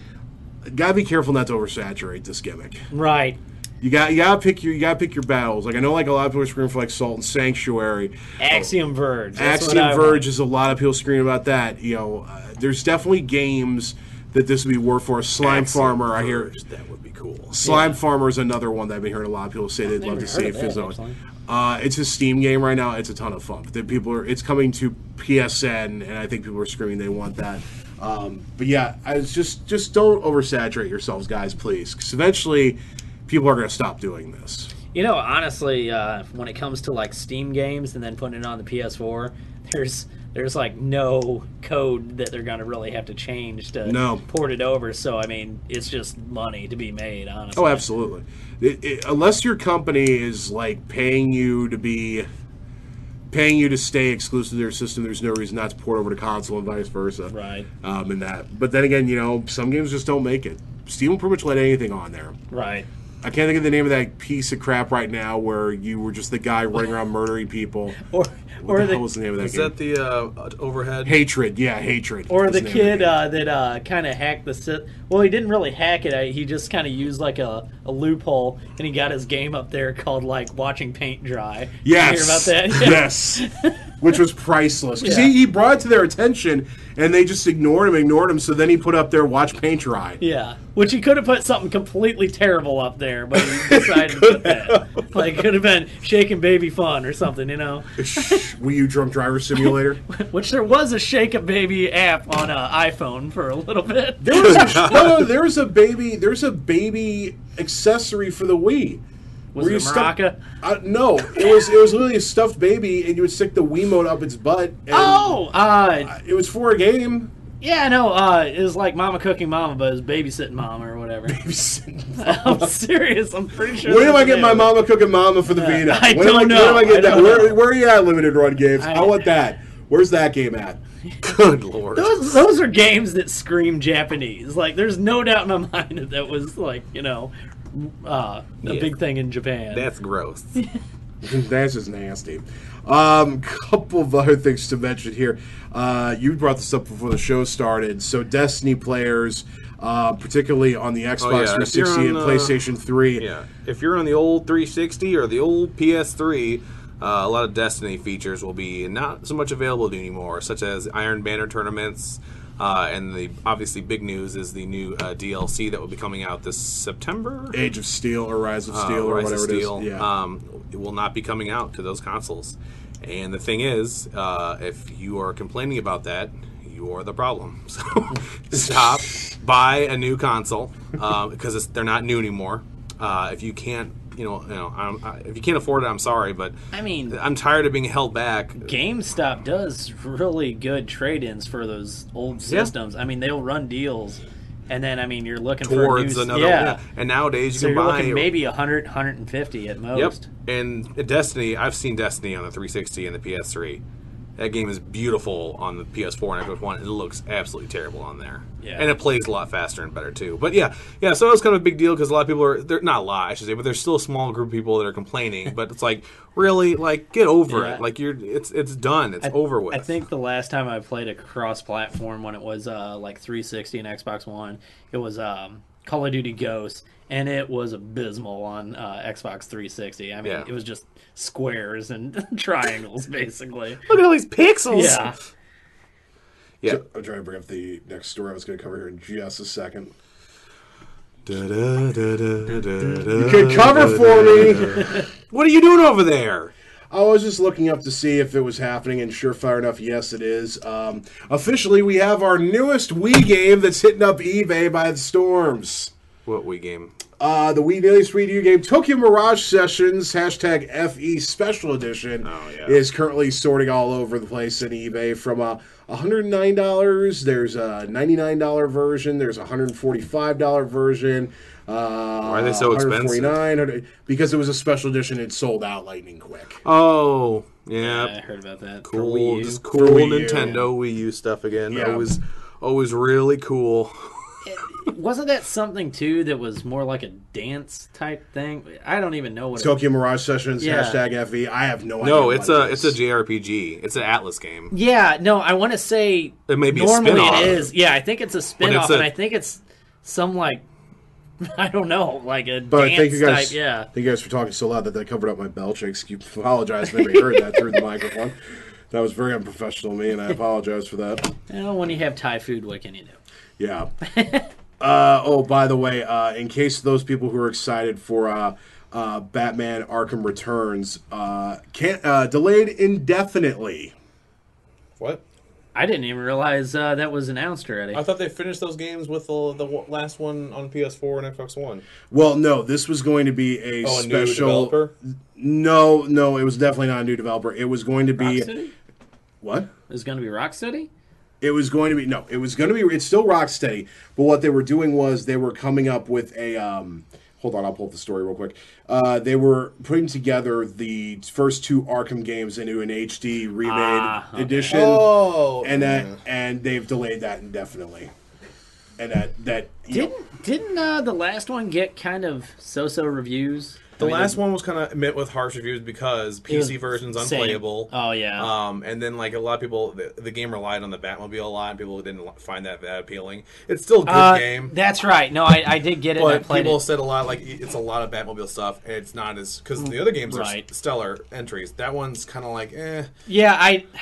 gotta be careful not to oversaturate this gimmick. Right. You gotta pick your battles. Like I know, like a lot of people are screaming for like Salt and Sanctuary. Axiom Verge. That's what Axiom I Verge want. is a lot of people screaming about that. You know, there's definitely games that this would be worth for. Slime Axiom Farmer, I hear. Verge, that would be cool. Slime Farmer is another one that I've been hearing a lot of people say they'd love to see if his own. It's a Steam game right now. It's a ton of fun. It's coming to PSN, and I think people are screaming they want that. But yeah, just don't oversaturate yourselves, guys, please, because eventually people are going to stop doing this. You know, honestly, when it comes to like Steam games and then putting it on the PS4, there's like no code that they're going to really have to change to port it over. So I mean, it's just money to be made, honestly. Oh, absolutely. Unless your company is like paying you to stay exclusive to their system, there's no reason not to port over to console and vice versa. Right. And that. But then again, you know, some games just don't make it. Steam will pretty much let anything on there. Right. I can't think of the name of that piece of crap right now where you were just the guy running around murdering people. What the hell was the name of that game? Is that the Overhead? Hatred. Yeah, Hatred. Or the name kid of the game. that kind of hacked the well, he didn't really hack it. He just kind of used like a loophole, and he got his game up there called like Watching Paint Dry. Yes. You hear about that? Yes. Which was priceless. Because Yeah. he brought it to their attention, and they just ignored him, so then he put up there, Watch Paint Dry. Yeah, which he could have put something completely terrible up there, but he decided to put that. Like, it could have been Shakin' Baby Fun or something, you know? Wii U Drunk Driver Simulator. Which there was a Shake a Baby app on iPhone for a little bit. There's a baby accessory for the Wii. Was it a maraca? No, it was literally a stuffed baby, and you would stick the Wiimote up its butt. And it was for a game. Yeah, I know. It was like Mama Cooking Mama, but it was Babysitting Mama or whatever. I'm serious. I'm pretty sure. When am I getting my Mama Cooking Mama for the Vita? I When don't know. When am I getting that? don't know. Where are you at, Limited Run Games? I want that. Where's that game at? Good lord. Those are games that scream Japanese. Like, there's no doubt in my mind that was like, you know, a big thing in Japan. That's gross. That's just nasty. Couple of other things to mention here. You brought this up before the show started. So Destiny players, particularly on the Xbox 360 and PlayStation 3. Yeah, if you're on the old 360 or the old PS3, a lot of Destiny features will be not so much available anymore, such as Iron Banner tournaments. And the obviously big news is the new DLC that will be coming out this September. Age of Steel or Rise of Steel or whatever it is. Yeah. It will not be coming out to those consoles. And the thing is, if you are complaining about that, you are the problem. So stop, buy a new console because they're not new anymore. If you can't, if you can't afford it, I'm sorry, but I mean, I'm tired of being held back. GameStop does really good trade-ins for those old systems. Yeah. I mean, they'll run deals, and then I mean, you're looking towards for a new, another. Yeah. And nowadays you can buy looking maybe 100, 150 at most. Yep. And Destiny, I've seen Destiny on the 360 and the PS3. That game is beautiful on the PS4 and Xbox One. It looks absolutely terrible on there. Yeah. And it plays a lot faster and better, too. But yeah, so it was kind of a big deal because a lot of people are, they're not a lot, I should say, but there's still a small group of people that are complaining. But it's like, really, like, get over it. Like, it's done. It's over with. I think the last time I played a cross-platform when it was like 360 and Xbox One, it was Call of Duty Ghosts, and it was abysmal on Xbox 360. I mean, it was just squares and triangles, basically. Look at all these pixels! Yeah. Yeah. So, I'm trying to bring up the next story I was going to cover here in just a second. You could cover for me! What are you doing over there? I was just looking up to see if it was happening, and surefire enough, yes, it is. Officially, we have our newest Wii game that's hitting up eBay by the storms. What Wii game? The Wii latest video game, Tokyo Mirage Sessions, hashtag FE Special Edition, is currently sorting all over the place in eBay from $109. There's a $99 version. There's a $145 version. Why are they so expensive? Because it was a special edition. It sold out lightning quick. Oh, yeah. I heard about that. Cool, just cool Nintendo Wii U stuff again. Yeah. Always really cool. Wasn't that something, too, that was more like a dance type thing? I don't even know what Tokyo Mirage Sessions, hashtag FE. I have no idea. No, it's a JRPG. It's an Atlas game. Yeah, no, I want to say it may be normally a spin-off. It is. Yeah, I think it's a spin-off, and I think it's some, like, I don't know, like a dance type, yeah. Thank you guys for talking so loud that covered up my belch. I apologize if anybody heard that through the microphone. That was very unprofessional of me, and I apologize for that. Well, when you have Thai food, what can you do? Yeah. By the way, in case those people who are excited for Batman Arkham Returns, delayed indefinitely. What? I didn't even realize that was announced already. I thought they finished those games with the last one on PS4 and Xbox One. Well, no, this was going to be a special. New developer? No, it was definitely not a new developer. It was going to be Rocksteady? What? It was going to be Rocksteady? It was going to be it's still Rocksteady, but what they were doing was they were coming up with a hold on, I'll pull up the story real quick. They were putting together the first two Arkham games into an HD remade edition. Oh, and they've delayed that indefinitely. And Didn't the last one get kind of so-so reviews? The last one was kind of met with harsh reviews because PC version's unplayable. Oh, yeah. And then, like, a lot of people, the game relied on the Batmobile a lot, and people didn't find that appealing. It's still a good game. That's right. No, I did get it. But I played people it. said a lot, like, it's a lot of Batmobile stuff, and it's not as... Because the other games are stellar entries. That one's kind of like, eh. Yeah,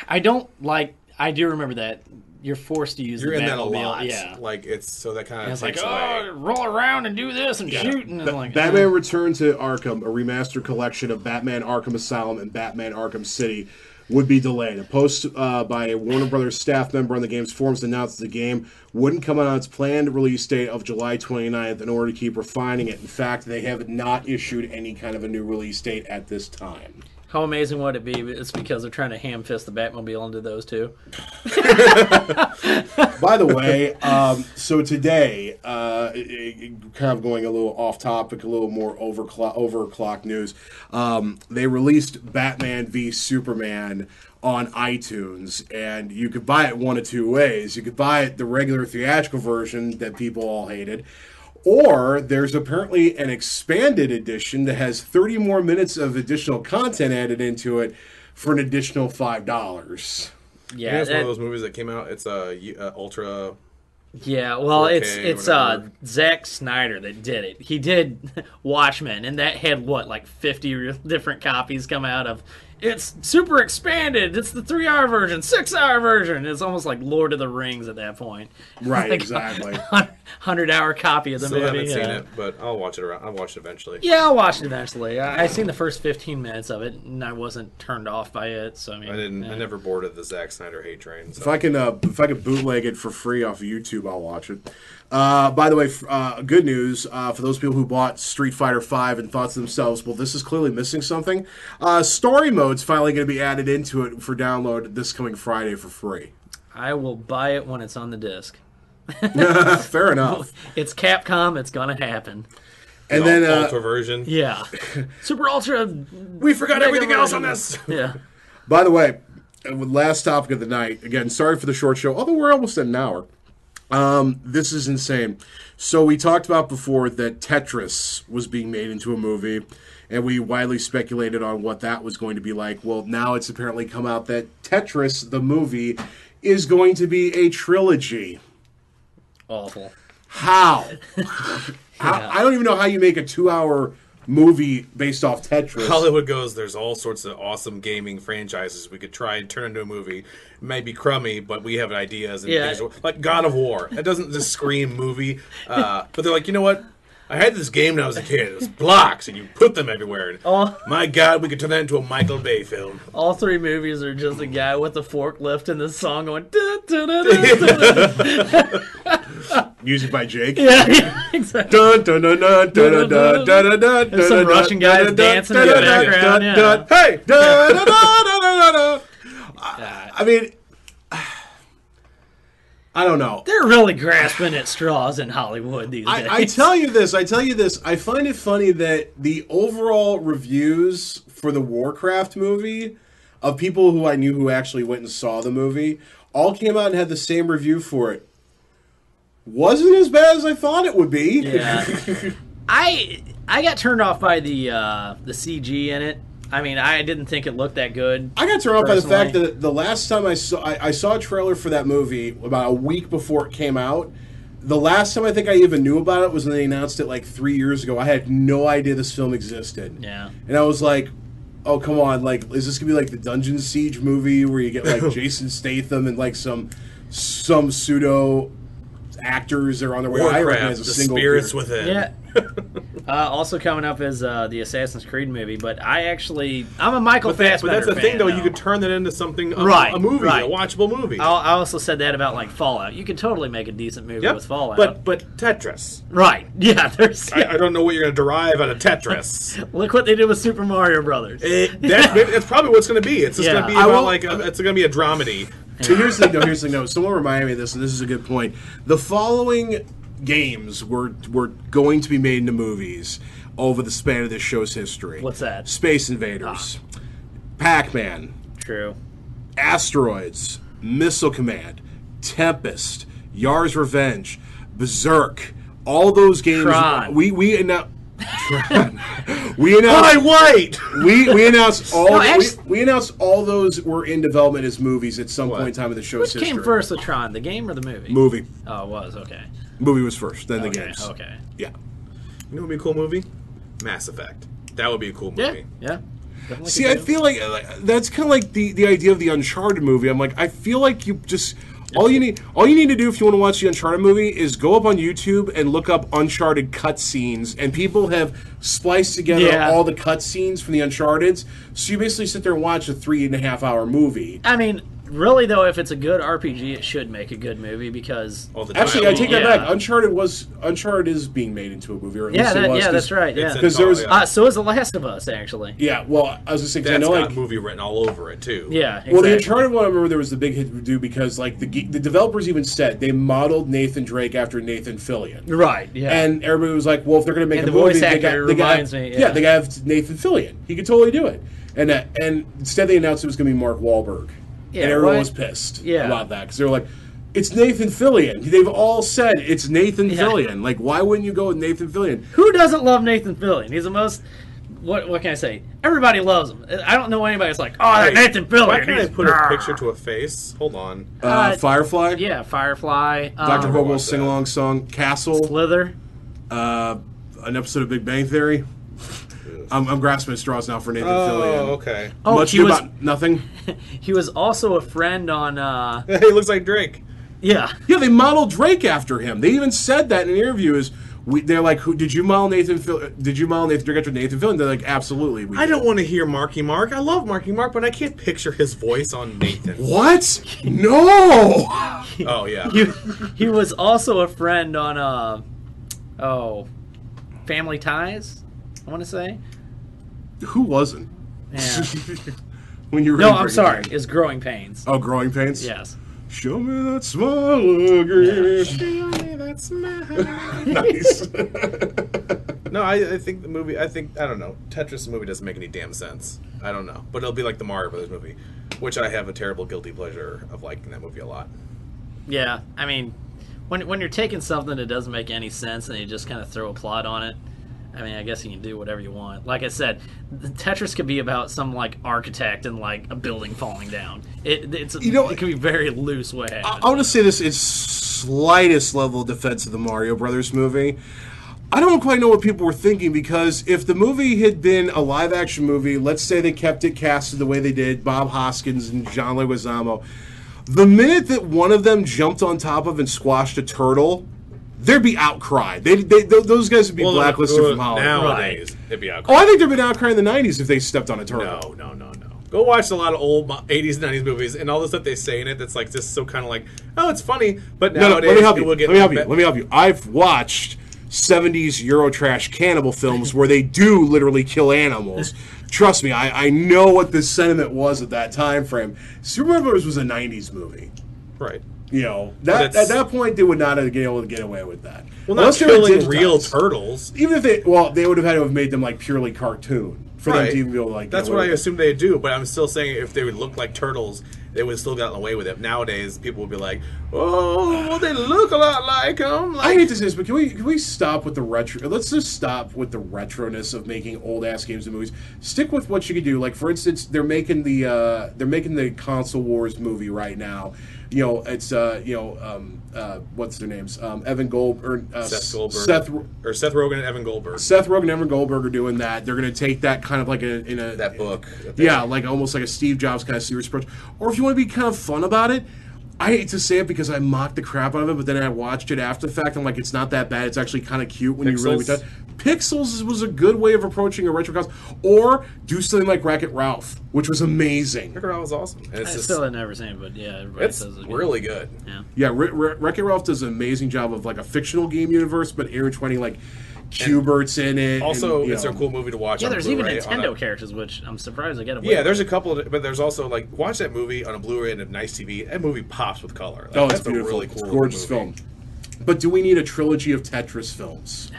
I don't like... I do remember that. You're forced to use the Batmobile. You're in that a lot. Yeah. Like, it's... So that kind of takes away. Oh, roll around and do this and shoot. And like, Batman Return to Arkham, a remastered collection of Batman Arkham Asylum and Batman Arkham City, would be delayed. A post by a Warner Brothers staff member on the game's forums announced the game wouldn't come out on its planned release date of July 29th in order to keep refining it. In fact, they have not issued any kind of a new release date at this time. How amazing would it be? It's because they're trying to ham-fist the Batmobile into those two. By the way, so today, kind of going a little off topic, a little more overclock news, they released Batman v Superman on iTunes, and you could buy it one of two ways. You could buy it the regular theatrical version that people all hated, or there's apparently an expanded edition that has 30 more minutes of additional content added into it for an additional $5. Yeah, it's one of those movies that came out. It's ultra. Yeah, well, it's Zack Snyder that did it. He did Watchmen, and that had like 50 different copies come out of. It's super expanded. It's the 3-hour version, 6-hour version. It's almost like Lord of the Rings at that point. Right, like exactly. 100-hour copy of the movie. I haven't seen it, but I'll watch it. I'll watch it eventually. Yeah, I'll watch it eventually. I seen the first 15 minutes of it, and I wasn't turned off by it. So I mean, I never boarded the Zack Snyder hate train. So. If I can bootleg it for free off of YouTube, I'll watch it. By the way, good news for those people who bought Street Fighter V and thought to themselves, well, this is clearly missing something. Story mode's finally going to be added into it for download this coming Friday for free. I will buy it when it's on the disc. Fair enough. It's Capcom. It's going to happen. And then Ultra version. Yeah. Super Ultra. We forgot everything else on this. Yeah. By the way, last topic of the night. Again, sorry for the short show, although we're almost at an hour. This is insane. So we talked about before that Tetris was being made into a movie, and we widely speculated on what that was going to be like. Well, now it's apparently come out that Tetris, the movie, is going to be a trilogy. Awful. How? I don't even know how you make a 2-hour movie based off Tetris. Hollywood goes, there's all sorts of awesome gaming franchises we could try and turn into a movie. It might be crummy, but we have ideas. And things like God of War. That doesn't just scream movie. But they're like, you know what? I had this game when I was a kid. It was blocks, and you put them everywhere. And my God, we could turn that into a Michael Bay film. All 3 movies are just a guy with a forklift and the song going... Da, da, da, da, da, da. Music by Jake. Yeah, exactly. Dun, dun, dun, dun, dun, dun, dun, dun, There's some Russian guys dancing in the background. Yeah. Hey! Dun, dun, dun, dun, dun, dun. I mean... I don't know. They're really grasping at straws in Hollywood these days. I tell you this. I find it funny that the overall reviews for the Warcraft movie of people who I knew who actually went and saw the movie all came out and had the same review for it. Wasn't as bad as I thought it would be. Yeah. I got turned off by the CG in it. I mean, I didn't think it looked that good. I got turned off by the fact that the last time I saw a trailer for that movie about a week before it came out. The last time I think I even knew about it was when they announced it like 3 years ago. I had no idea this film existed. Yeah. And I was like, oh, come on. Like, is this going to be like the Dungeon Siege movie where you get like Jason Statham and like some pseudo actors that are on their way? I recognize a the single spirits peer. within. Yeah. Also coming up is the Assassin's Creed movie, but I'm a Michael Fassbender But that's the thing, though. fan, You could turn that into something, a movie, right. a watchable movie. I also said that about like Fallout. You could totally make a decent movie with Fallout. But Tetris. Right. Yeah, I don't know what you're going to derive out of Tetris. Look what they did with Super Mario Brothers. That's probably what it's going to be. It's just going to be about it's going to be a dramedy. So here's the thing, though. Someone reminded me of this, and this is a good point. The following games were going to be made into movies over the span of this show's history. What's that? Space Invaders, Pac-Man, True, Asteroids, Missile Command, Tempest, Yar's Revenge, Berserk. All those games. Tron. We announced. We announced. White. We announced all. No, we announced all those were in development as movies at some point in time in the show's Which history. came first with Tron, the game or the movie? Movie. Oh, it was, okay. Movie was first, then the games. Okay. Yeah. You know what would be a cool movie? Mass Effect. That would be a cool movie. Yeah. Definitely See, could I do. feel like that's kind of like the idea of the Uncharted movie. I'm like, I feel like you just all you need to do if you want to watch the Uncharted movie is go up on YouTube and look up Uncharted cutscenes, and people have spliced together all the cutscenes from the Uncharted's. So you basically sit there and watch a 3.5-hour movie. I mean, really though, if it's a good RPG, it should make a good movie because Actually, I take that back. Uncharted is being made into a movie, or at least it was. That's right. Yeah, because there was so is The Last of Us actually. Yeah, well, I was just saying, That's I know got like a movie written all over it too. Yeah, exactly. Well, the Uncharted one, I remember there was the big hit to do because like the developers even said they modeled Nathan Drake after Nathan Fillion. Right. Yeah. And everybody was like, well, if they're going to make And a the movie, voice they actor reminds me. Yeah, they got to have Nathan Fillion. He could totally do it. And instead they announced it was going to be Mark Wahlberg. Yeah, and everyone was pissed Yeah. about that because they were like, it's Nathan Fillion. They've all said it's Nathan Fillion. Like, why wouldn't you go with Nathan Fillion? Who doesn't love Nathan Fillion? He's the most. What can I say? Everybody loves him. I don't know anybody that's like, oh, Nathan Fillion. Why can't I put a picture to a face? Hold on. Firefly? Yeah, Firefly. Dr. Vogel's sing-along song, Castle. Slither. An episode of Big Bang Theory. I'm grasping at straws now for Nathan Fillion. Oh, okay. Oh, Much ado about nothing. He was also a friend on. He looks like Drake. Yeah. Yeah, they modeled Drake after him. They even said that in an interview. They're like, "Who did you model Nathan? Did you model Nathan Drake after Nathan Fillion?" They're like, "Absolutely." I don't want to hear Marky Mark. I love Marky Mark, but I can't picture his voice on Nathan. What? No. Oh yeah. He was also a friend on. Family Ties. I want to say. Who wasn't? Yeah. When you No, I'm sorry. It's Growing Pains. Oh, Growing Pains. Yes. Show me that smile again. Show me that smile. Nice. No, I think the movie. I don't know. Tetris movie doesn't make any damn sense. I don't know, but it'll be like the Mario Brothers movie. Which I have a terrible guilty pleasure of liking that movie a lot. Yeah, I mean, when you're taking something that doesn't make any sense and you just kind of throw a plot on it, I mean, I guess you can do whatever you want. Like I said, the Tetris could be about some like architect and like a building falling down. It can be very loose way. I want to say this in slightest level of defense of the Mario Brothers movie. I don't quite know what people were thinking, because if the movie had been a live-action movie, let's say they kept it casted the way they did, Bob Hoskins and John Leguizamo, the minute that one of them jumped on top of and squashed a turtle, there'd be outcry. Those guys would be blacklisted from Hollywood. Nowadays, it'd be outcry. Oh, I think there'd been outcry in the 90s if they stepped on a turtle. No. Go watch a lot of old 80s and 90s movies, and all the stuff they say in it that's like just so kind of like, oh, it's funny, but nowadays let me help you. Let me help you. I've watched 70s Eurotrash cannibal films where they do literally kill animals. Trust me, I know what the sentiment was at that time frame. Super Mario Bros. Was a 90s movie. Right. You know, at that point, they would not have been able to get away with that. Well, not killing real turtles. Even if they would have had to have made them like purely cartoon for them to even be able to like. That's what I assumed they'd do, but I'm still saying if they would look like turtles, they would have still gotten away with it. Nowadays, people would be like, "Oh, well, they look a lot like them." I hate to say this, but can we stop with the retro? Let's just stop with the retroness of making old ass games and movies. Stick with what you can do. Like for instance, they're making the Console Wars movie right now. You know, it's what's their names? Evan Goldberg, Seth Goldberg, Seth Rogen and Evan Goldberg. Seth Rogen and Evan Goldberg are doing that. They're going to take that kind of like that book. Like almost like a Steve Jobs kind of serious approach. Or if you want to be kind of fun about it, I hate to say it because I mocked the crap out of it, but then I watched it after the fact. I'm like, it's not that bad. It's actually kind of cute when you really touch. Pixels was a good way of approaching a retro console. Or do something like Wreck-It Ralph, which was amazing. Wreck-It Ralph was awesome. I still have never seen it, but yeah, everybody says it's really good. Yeah, Wreck-It Ralph does an amazing job of like a fictional game universe, but intertwining like Q*bert's in it. Also, it's a cool movie to watch. Yeah, there's even Nintendo characters, which I'm surprised I get away. Yeah, there's a couple, but there's also like watch that movie on a Blu-ray and a nice TV. That movie pops with color. Like, it's beautiful. A really cool, it's a gorgeous film. But do we need a trilogy of Tetris films?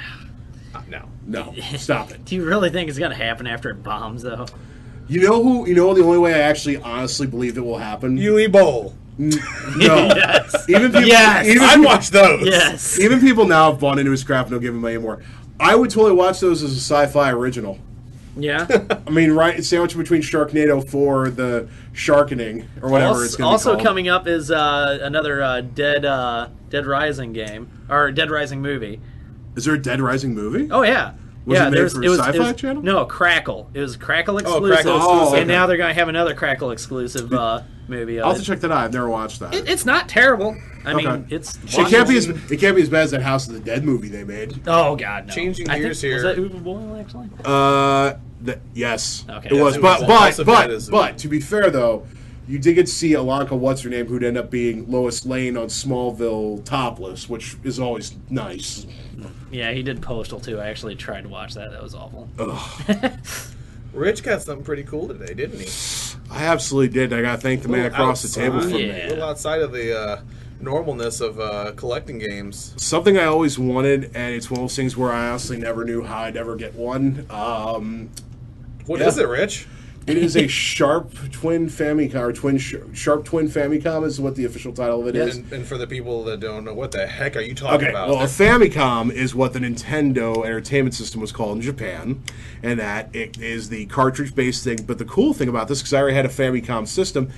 No, stop it. Do you really think it's gonna happen after it bombs, though? You know the only way I actually honestly believe it will happen? Yui Bowl. No. Yes. Even people, I'd watch those. Yes. Even people now have bought into his crap and don't give him any more. I would totally watch those as a sci-fi original. Yeah. I mean, right, sandwich between Sharknado 4, the Sharkening, or whatever it's going to be Also called. coming up is another Dead Rising game, or Dead Rising movie. Is there a Dead Rising movie? Oh, yeah. Was it made for Sci-Fi Channel? No, Crackle. It was Crackle exclusive. Crackle exclusive. And now they're going to have another Crackle exclusive movie. I'll have to check that out. I've never watched that. It's not terrible. I mean, it's... It can't be as bad as that House of the Dead movie they made. Oh, God, no. Changing gears here. Was that Uwe Boll, actually? Yes. Okay. It was. Yes, But, to be fair, though, you did get to see Alonka What's-Her-Name, who'd end up being Lois Lane on Smallville topless, which is always nice. Yeah, he did Postal, too. I actually tried to watch that. That was awful. Rich got something pretty cool today, didn't he? I absolutely did. I got to thank the man across the table for me. A little outside of the normalness of collecting games. Something I always wanted, and it's one of those things where I honestly never knew how I'd ever get one. What is it, Rich? It is a Sharp Twin Famicom, or Sharp Twin Famicom is what the official title of it is. And for the people that don't know, what the heck are you talking about? Well, a Famicom is what the Nintendo Entertainment System was called in Japan, and that it is the cartridge-based thing. But the cool thing about this, because I already had a Famicom system,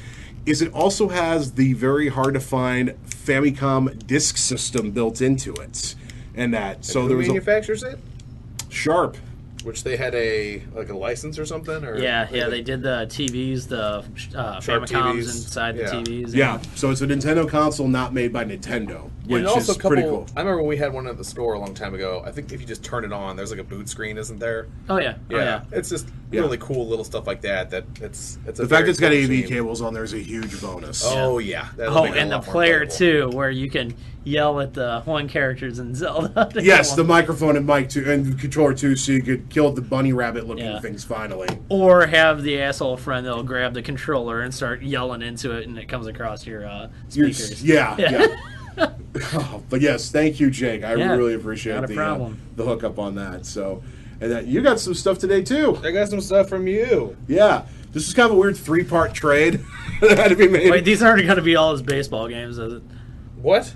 is it also has the very hard-to-find Famicom disk system built into it. And that, so who there was manufactures it? Sharp. Which they had a license or something, or yeah, they did the TVs, the Famicoms TVs. Inside the TVs. Yeah, so it's a Nintendo console not made by Nintendo, which also is pretty cool. I remember when we had one at the store a long time ago. I think if you just turn it on, there's like a boot screen, isn't there? Oh yeah, yeah. It's just really cool little stuff like that. It's the fact it's got AV cables on there is a huge bonus. Oh yeah. And the player too, where you can yell at the one characters in Zelda. Yes, the microphone and mic too, and controller too, so you could kill the bunny rabbit looking things finally. Or have the asshole friend that'll grab the controller and start yelling into it, and it comes across your speakers. Yeah. But yes, thank you, Jake. I really appreciate the hookup on that. So, And you got some stuff today too. I got some stuff from you. Yeah, this is kind of a weird 3-part trade that had to be made. Wait, these aren't going to be all his baseball games, is it? What?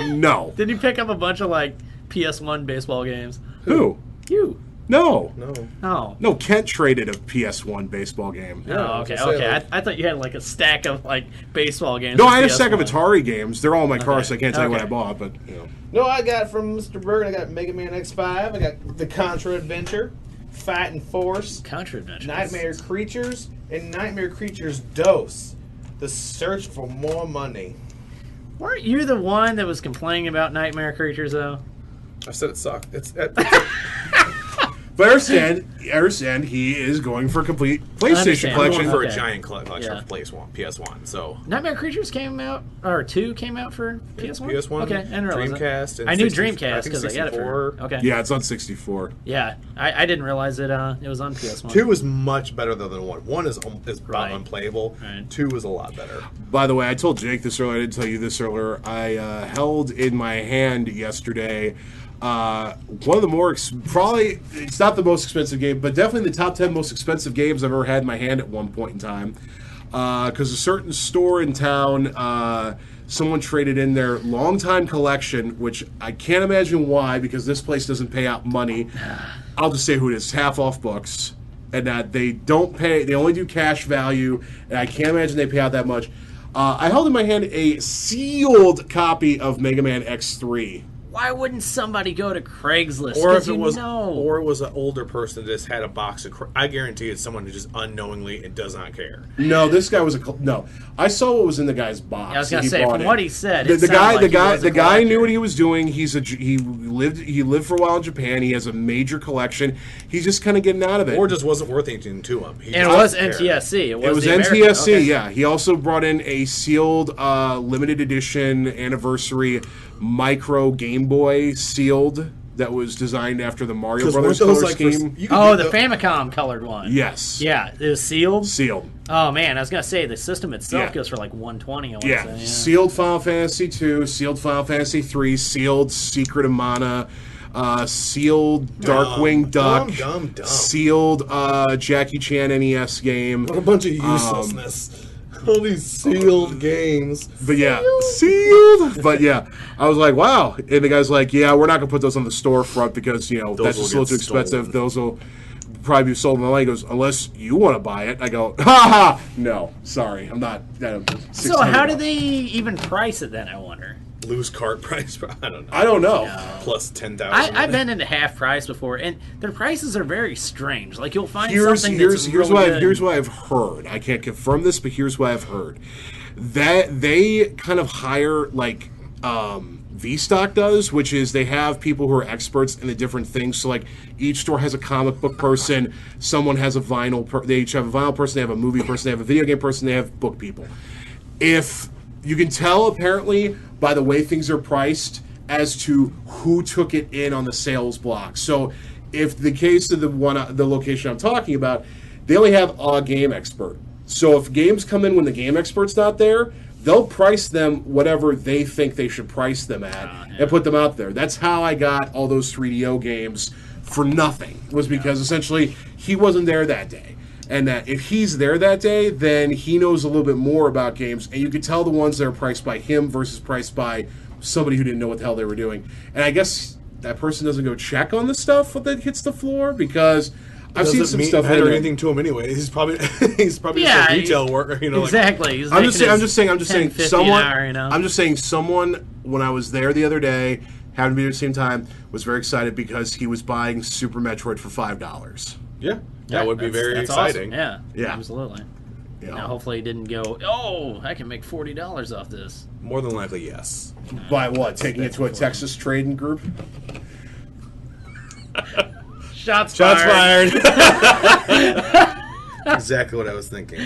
No. Did you pick up a bunch of like PS1 baseball games? Who? You. No. No. Oh. No, Kent traded a PS1 baseball game. Oh, okay. Okay. I thought you had like a stack of like baseball games. No, for I had a PS1. stack of Atari games. They're all in my car, Okay. so I can't tell you what I Okay. bought. But you know. No, I got from Mr. Bergen. I got Mega Man X5. I got the Contra Adventure, Fighting Force, Contra Adventures. Nightmare Creatures, and Nightmare Creatures Dose. The Search for More Money. Weren't you the one that was complaining about Nightmare Creatures though? I said it sucked. But I understand he is going for a complete PlayStation understand. collection. for Okay. a giant collection Yeah. for PS1. So Nightmare Creatures came out, or 2 came out for PS1? PS1, Okay, I didn't realize that. Dreamcast, and I knew 60 Dreamcast because I got it for. 64. Okay. Yeah, it's on 64. Yeah, I didn't realize it was on PS1. 2 is much better than 1. 1 is about Right. unplayable. Right. 2 is a lot better. By the way, I told Jake this earlier. I didn't tell you this earlier. I held in my hand yesterday one of the more probably it's not the most expensive game, but definitely the top 10 most expensive games I've ever had in my hand at one point in time. Because a certain store in town, someone traded in their longtime collection, which I can't imagine why, because this place doesn't pay out money. I'll just say who it is. Half off books. And that they don't pay, they only do cash value, and I can't imagine they pay out that much. I held in my hand a sealed copy of Mega Man X3. Why wouldn't somebody go to Craigslist? Or 'Cause if it was, know. or it was an older person that just had a box of. I guarantee it's someone who just unknowingly and does not care. No, this guy was no. I saw what was in the guy's box. I was going gonna to say, from what he said, the it sounded guy, like the he guy, was a the guy collector. knew what he was doing. He lived for a while in Japan. He has a major collection. He's just kind of getting out of it. Or just wasn't worth anything to him. He And it just was didn't care. NTSC. It was the American- NTSC, okay. yeah. He also brought in a sealed, limited edition anniversary micro Game Boy sealed that was designed after the Mario 'Cause Brothers weren't those color like for- scheme. you could Oh, get the Famicom colored one. Yes. Yeah, it was sealed. Sealed. Oh man, I was gonna say the system itself Yeah. goes for like 120. I want Yeah. to say. Sealed Final Fantasy 2, sealed Final Fantasy 3, sealed Secret of Mana, sealed Darkwing Duck, dumb. sealed Jackie Chan NES game. What a bunch of uselessness. All these sealed games. But yeah, sealed. But yeah, I was like, wow. And the guy's like, yeah, we're not gonna put those on the storefront because that's will just a little get too expensive. stolen. Those will probably be sold online. He goes, unless you want to buy it. I go, ha ha. No, sorry, I'm not. So how do they even price it then? I wonder. Loose cart price. I don't know. I don't know. Plus 10,000. I've been into half price before, and their prices are very strange. Like you'll find Here's something that's here's really what good. here's what I've heard. I can't confirm this, but here's what I've heard. That they kind of hire like V-Stock does, which is they have people who are experts in the different things. So like each store has a comic book person, someone has a vinyl. They each have a vinyl person, they have a movie person, they have a video game person, they have book people. If you can tell apparently by the way things are priced as to who took it in on the sales block. So if the case of the location I'm talking about, they only have a game expert. So if games come in when the game expert's not there, they'll price them whatever they think they should price them at and put them out there. That's how I got all those 3DO games for nothing, was because essentially he wasn't there that day. And that if he's there that day, then he knows a little bit more about games. And you could tell the ones that are priced by him versus priced by somebody who didn't know what the hell they were doing. And I guess that person doesn't go check on the stuff that hits the floor, because I've seen some stuff matter in there. anything to him anyway. He's probably just Yeah, a retail worker. You know, exactly. He's I'm just making saying. I'm his just saying. 10.50 Someone. an hour, you know? I'm just saying. Someone. When I was there the other day, happened to be at the same time, was very excited because he was buying Super Metroid for $5. yeah, that would be very that's exciting. Awesome. Yeah, Yeah. absolutely. You know, Now, hopefully, he didn't go. Oh, I can make $40 off this. More than likely, yes. by what? Taking it to a Texas trading group? Shots fired. Exactly what I was thinking.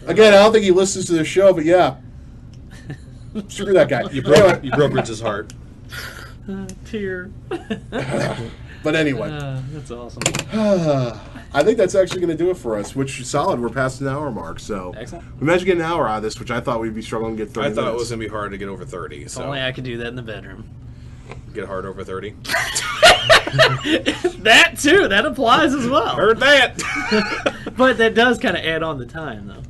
Again, I don't think he listens to the show, but yeah. Screw that guy. You Anyway, broke Rich's heart. Tear. but anyway, That's awesome. I think that's actually going to do it for us, which is solid. We're past an hour mark, so Excellent. we managed to get an hour out of this, which I thought we'd be struggling to get 30 I thought it minutes. was going to be hard to get over 30. So Only I could do that in the bedroom. get hard over 30. That too. That applies as well. Heard that. But that does kind of add on the time, though.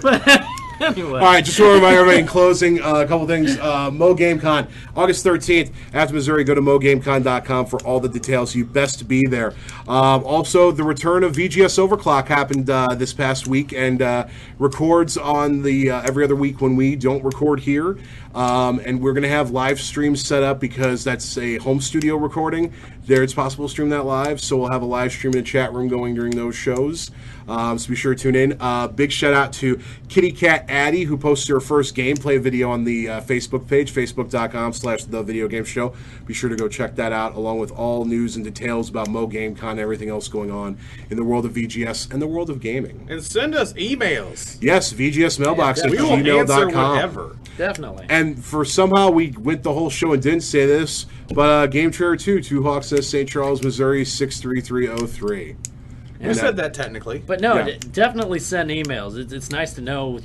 But anyway. All right, just to remind everybody in closing, a couple things. Mo Game Con, August 13th, after Missouri, go to mogamecon.com for all the details. You best be there. Also, the return of VGS Overclock happened this past week and records on the every other week when we don't record here. And we're going to have live streams set up because that's a home studio recording. There, it's possible to stream that live, so we'll have a live stream in the chat room going during those shows. So be sure to tune in. Big shout out to Kitty Cat Addy, who posted her first gameplay video on the Facebook page, facebook.com/thevideogameshow. Be sure to go check that out, along with all news and details about Mo Game Con and everything else going on in the world of VGS and the world of gaming. And send us emails. Yes, VGS mailbox at we will answer gmail.com. whatever. Definitely. And for somehow we went the whole show and didn't say this, but Game Trailer 2, Two Hawks says St. Charles, Missouri 63303. You said that technically. But no, Yeah. definitely send emails. It's nice to know,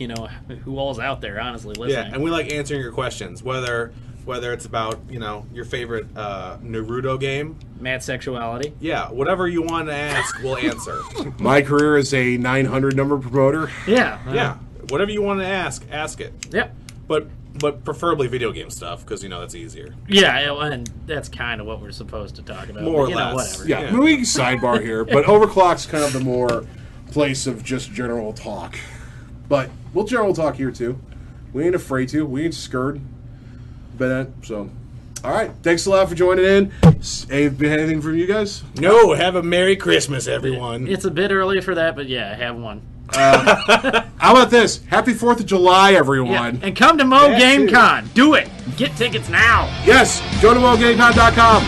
who all's out there, honestly, listening. Yeah, and we like answering your questions, whether it's about, your favorite Naruto game. Mad sexuality. Yeah, whatever you want to ask, we'll answer. My career as a 900 number promoter. Yeah. Yeah, whatever you want to ask it. Yep. But preferably video game stuff, because, that's easier. Yeah, and that's kind of what we're supposed to talk about. More or but, less. Whatever. Yeah, I mean, we can sidebar here, but Overclock's kind of the more place of just general talk. But we'll general talk here, too. We ain't afraid to. We ain't scared. So, all right. Thanks a lot for joining in. Anything from you guys? No, have a Merry Christmas, everyone. It's a bit early for that, but yeah, I have one. How about this? Happy 4th of July, everyone. Yeah, and come to Mo That Game too. Con. Do it. Get tickets now. Yes, go to mogamecon.com.